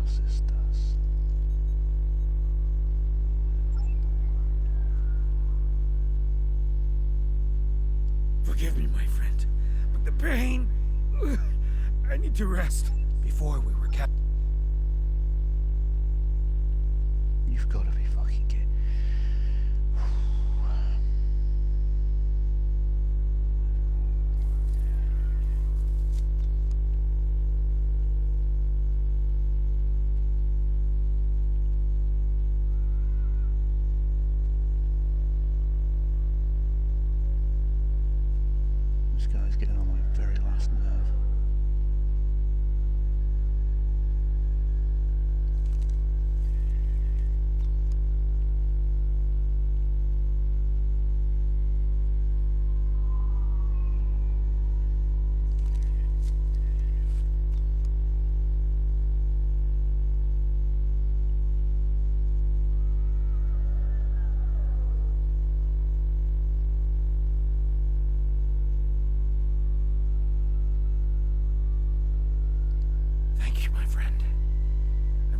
Sisters. Forgive me, my friend, but the pain... I need to rest. Before we were captured... You've got to be fucking kidding.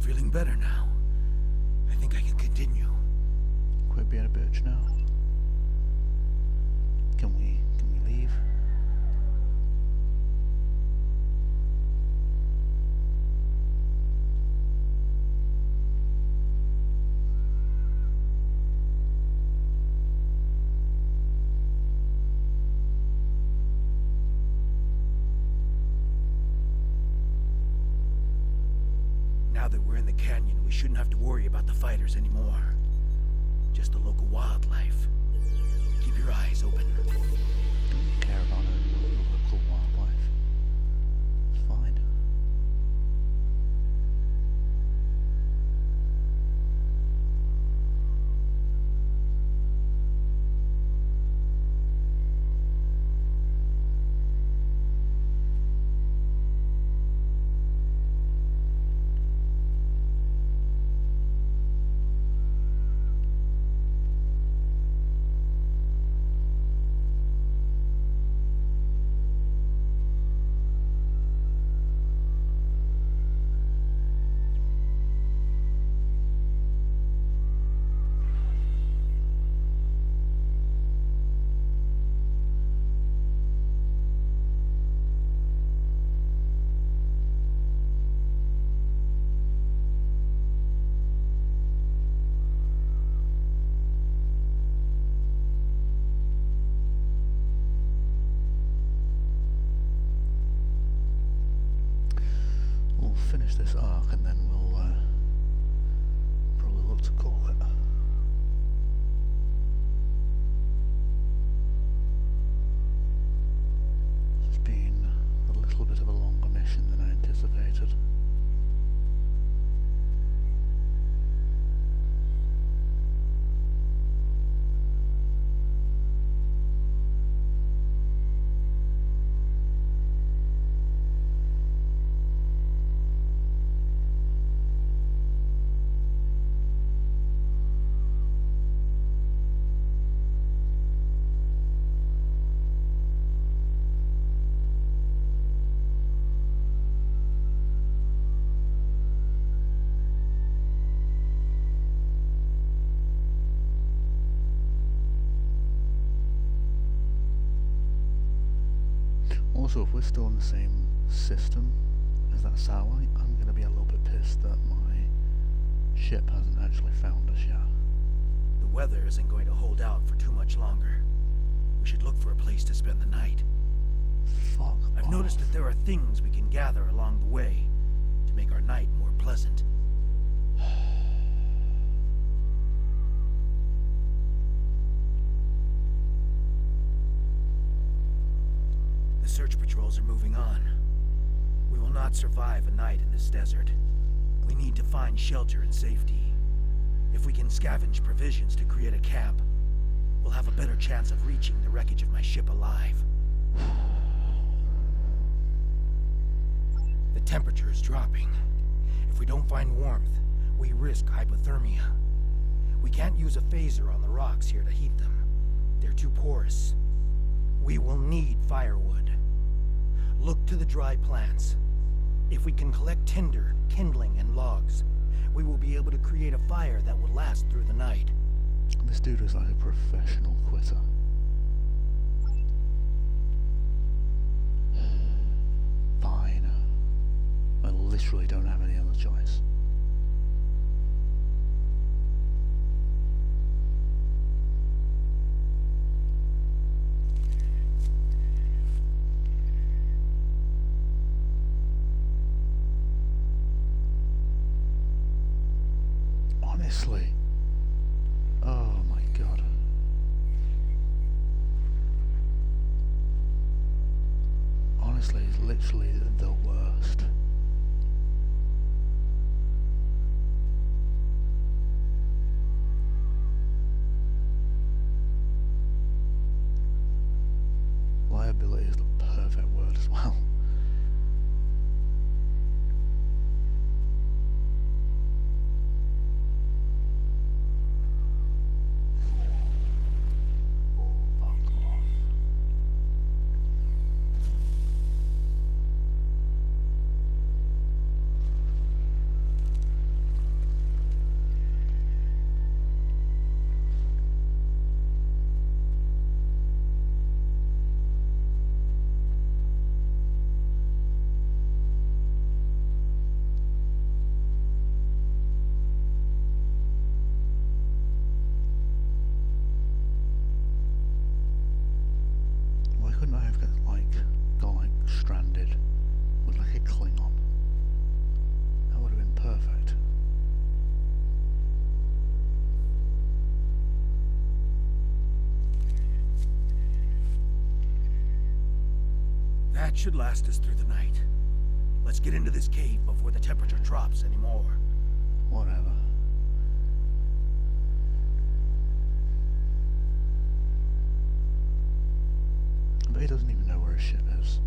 feeling better now. I think I can continue. Quit being a bitch now. Can we leave? Now that we're in the canyon, we shouldn't have to worry about the fighters anymore. Just the local wildlife. Keep your eyes open. Don't care about local wildlife. It's fine. We'll finish this arc and then we'll probably look to call it. It's been a little bit of a longer mission than I anticipated. Also, if we're still in the same system as that satellite, I'm going to be a little bit pissed that my ship hasn't actually found us yet. The weather isn't going to hold out for too much longer. We should look for a place to spend the night. Fuck I've off. noticed that there are things we can gather along the way to make our night more pleasant. The search patrols are moving on. We will not survive a night in this desert. We need to find shelter and safety. If we can scavenge provisions to create a camp, we'll have a better chance of reaching the wreckage of my ship alive. The temperature is dropping. If we don't find warmth, we risk hypothermia. We can't use a phaser on the rocks here to heat them. They're too porous. We will need firewood. Look to the dry plants. If we can collect tinder, kindling, and logs, we will be able to create a fire that will last through the night. This dude is like a professional quitter. Fine. I literally don't have any other choice. Honestly. Oh my god. Honestly, it's literally the worst. Liability is the perfect word as well. That should last us through the night. Let's get into this cave before the temperature drops anymore. Whatever. But he doesn't even know where his ship is.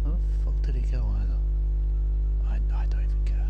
Where the fuck did he go either? I don't even care.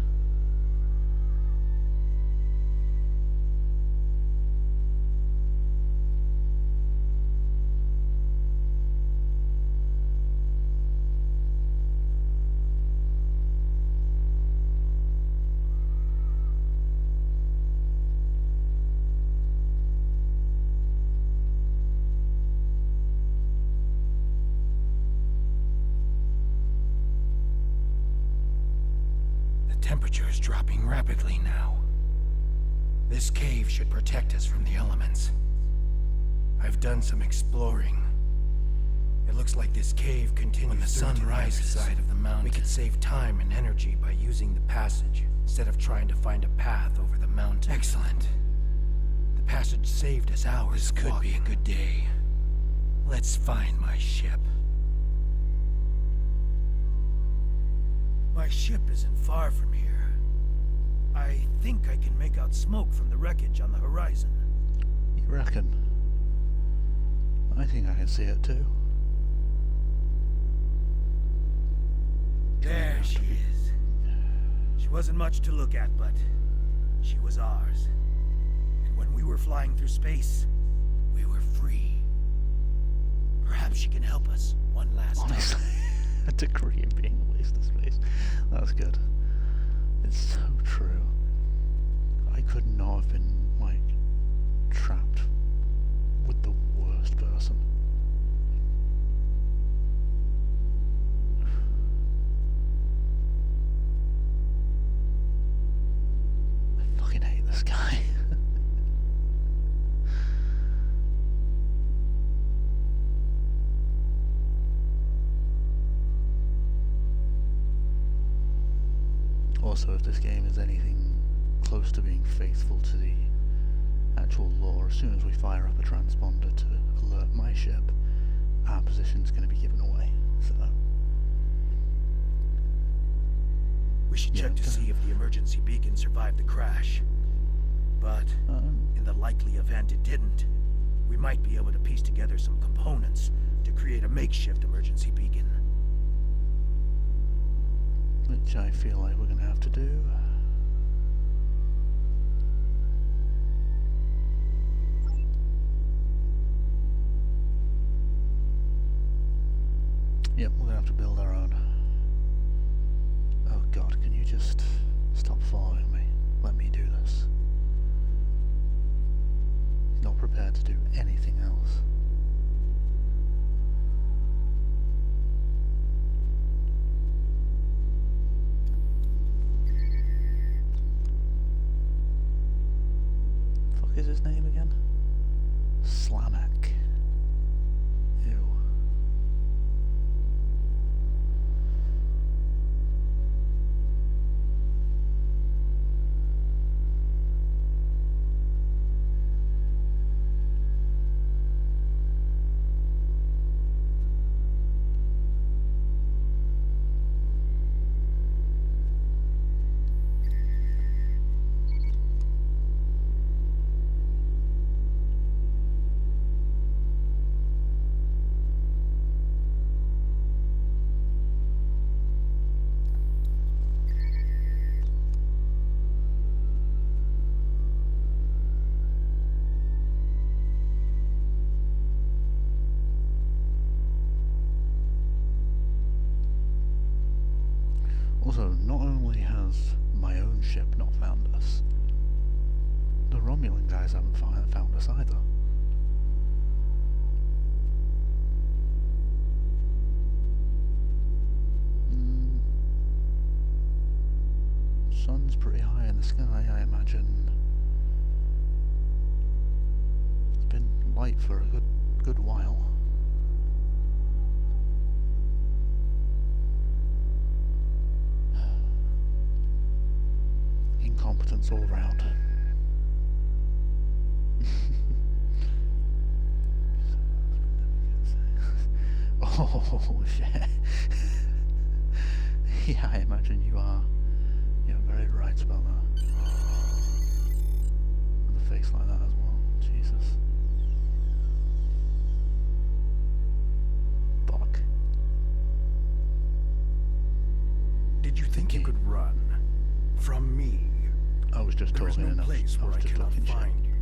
The temperature is dropping rapidly now. This cave should protect us from the elements. I've done some exploring. It looks like this cave continues when the sun rises side of the mountain. We could save time and energy by using the passage instead of trying to find a path over the mountain. Excellent. The passage saved us hours. This could be a good day. Let's find my ship. My ship isn't far from here. I think I can make out smoke from the wreckage on the horizon. You reckon? I think I can see it too. There she is. She wasn't much to look at, but she was ours. And when we were flying through space, we were free. Perhaps she can help us one last Honestly, time. a degree in being a waste of space. That's good. It's so true. I could not have been, like, trapped with the worst person. I fucking hate this guy. Also, if this game is anything close to being faithful to the actual lore, as soon as we fire up a transponder to alert my ship, our position's going to be given away. So We should check to see if the emergency beacon survived the crash. But in the likely event it didn't, we might be able to piece together some components to create a makeshift emergency beacon. which I feel like we're going to have to do. Yep, we're going to have to build our own. Oh god, can you just stop following me? Let me do this. He's not prepared to do anything else. Fuck is his name again? Slamak. Ew. Also, not only has my own ship not found us, the Romulan guys haven't found us either. Sun's pretty high in the sky, I imagine. It's been light for a good while. incompetence all round. Oh shit. Yeah, I imagine you're very right about that. With a face like that as well. Jesus. Fuck. Did you think you could run from me? I was just There is talking no enough. place I where was I just cannot talking shit. find you.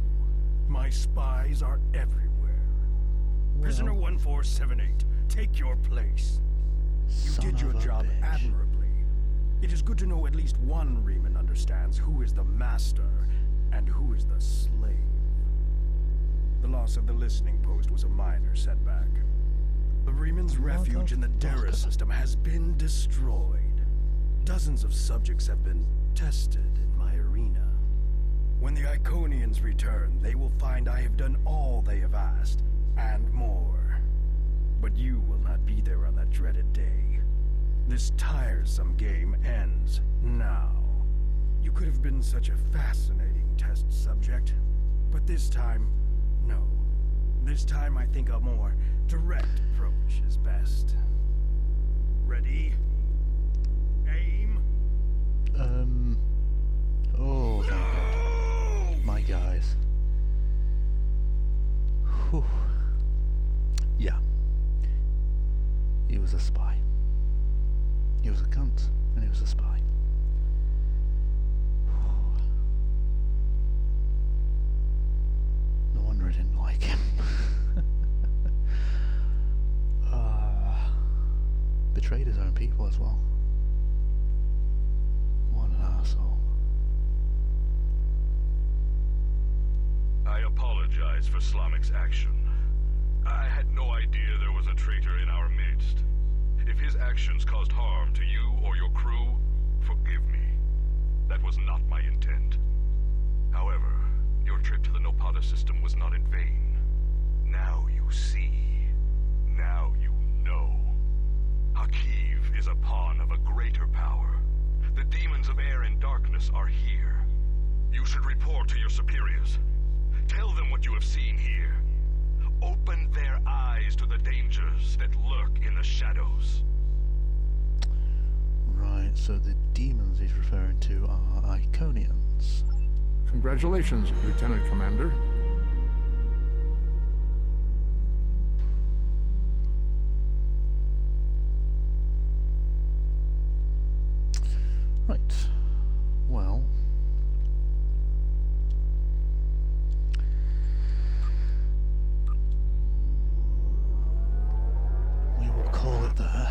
My spies are everywhere. Prisoner 1478, take your place. You Son did your of a job bitch. admirably. It is good to know at least one Riemann understands who is the master and who is the slave. The loss of the listening post was a minor setback. The Riemann's refuge in the Dara system has been destroyed. Dozens of subjects have been tested in my arena. When the Iconians return, they will find I have done all they have asked, and more. But you will not be there on that dreaded day. This tiresome game ends now. You could have been such a fascinating test subject, but this time, no. This time I think a more direct approach is best. Ready? Aim. Oh, thank God. My guys. Whew. Yeah. He was a spy. He was a cunt, and he was a spy. No wonder I didn't like him. Betrayed his own people as well. What an asshole. I apologize for Slamic's action. I had no idea there was a traitor in our midst. If his actions caused harm to you or your crew, forgive me. That was not my intent. However, your trip to the Nopata system was not in vain. Now you see. Now you know. Hakiv is a pawn of a greater power. The demons of air and darkness are here. You should report to your superiors. Tell them what you have seen here. Open their eyes to the dangers that lurk in the shadows. Right, so the demons he's referring to are Iconians. Congratulations, Lieutenant Commander. Right, well... we will call it there.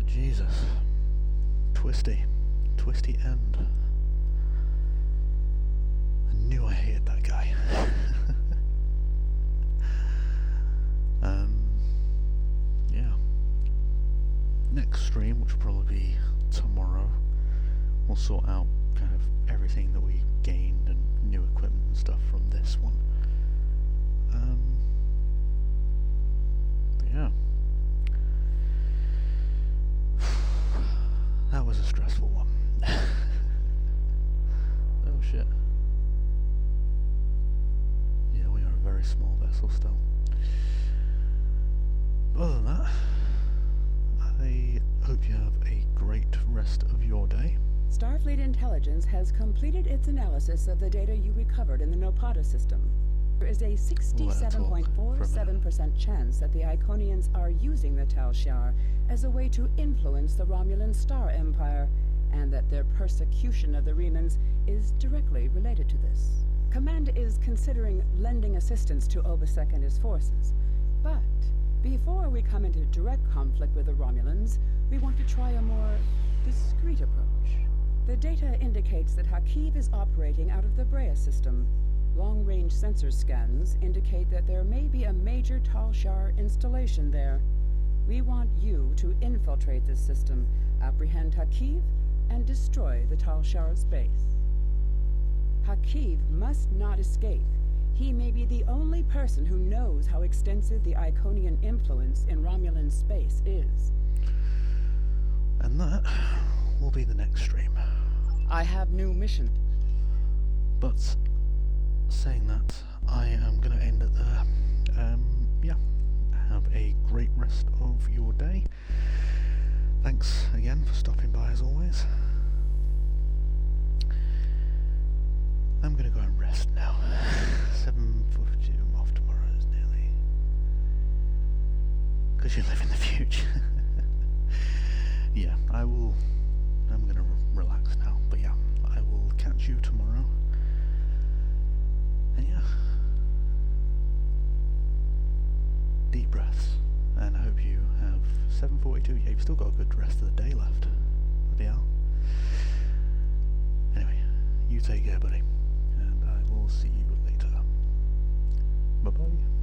Jesus. Twisty end. I knew I hated that guy. Yeah. Next stream, which will probably be tomorrow, we'll sort out kind of everything that we gained and new equipment and stuff from this one. But yeah. That was a stressful one. Oh shit. Yeah, we are a very small vessel still. But other than that, I hope you have a great rest of your day. Starfleet Intelligence has completed its analysis of the data you recovered in the Nopata system. There is a 67.47% chance that the Iconians are using the Tal Shiar as a way to influence the Romulan Star Empire, and that their persecution of the Riemans is directly related to this. Command is considering lending assistance to Obasek and his forces, but before we come into direct conflict with the Romulans, we want to try a more discreet approach. The data indicates that Hakiv is operating out of the Brea system. Long-range sensor scans indicate that there may be a major Tal Shiar installation there. We want you to infiltrate this system, apprehend Hakiv, and destroy the Tal Shiar's base. Hakiv must not escape. He may be the only person who knows how extensive the Iconian influence in Romulan space is. And that will be the next stream. I have new mission. But saying that, I am going to end it there. Yeah, have a great rest of your day. Thanks again for stopping by as always. I'm going to go and rest now. 7:42, I'm off tomorrow, is nearly... Because you live in the future. Yeah, I'm going to relax now. But yeah, I will catch you tomorrow. And yeah, deep breaths, and I hope you have 7:42. Yeah, you've still got a good rest of the day left. Bloody hell. Anyway, you take care, buddy, and I will see you later. Bye bye.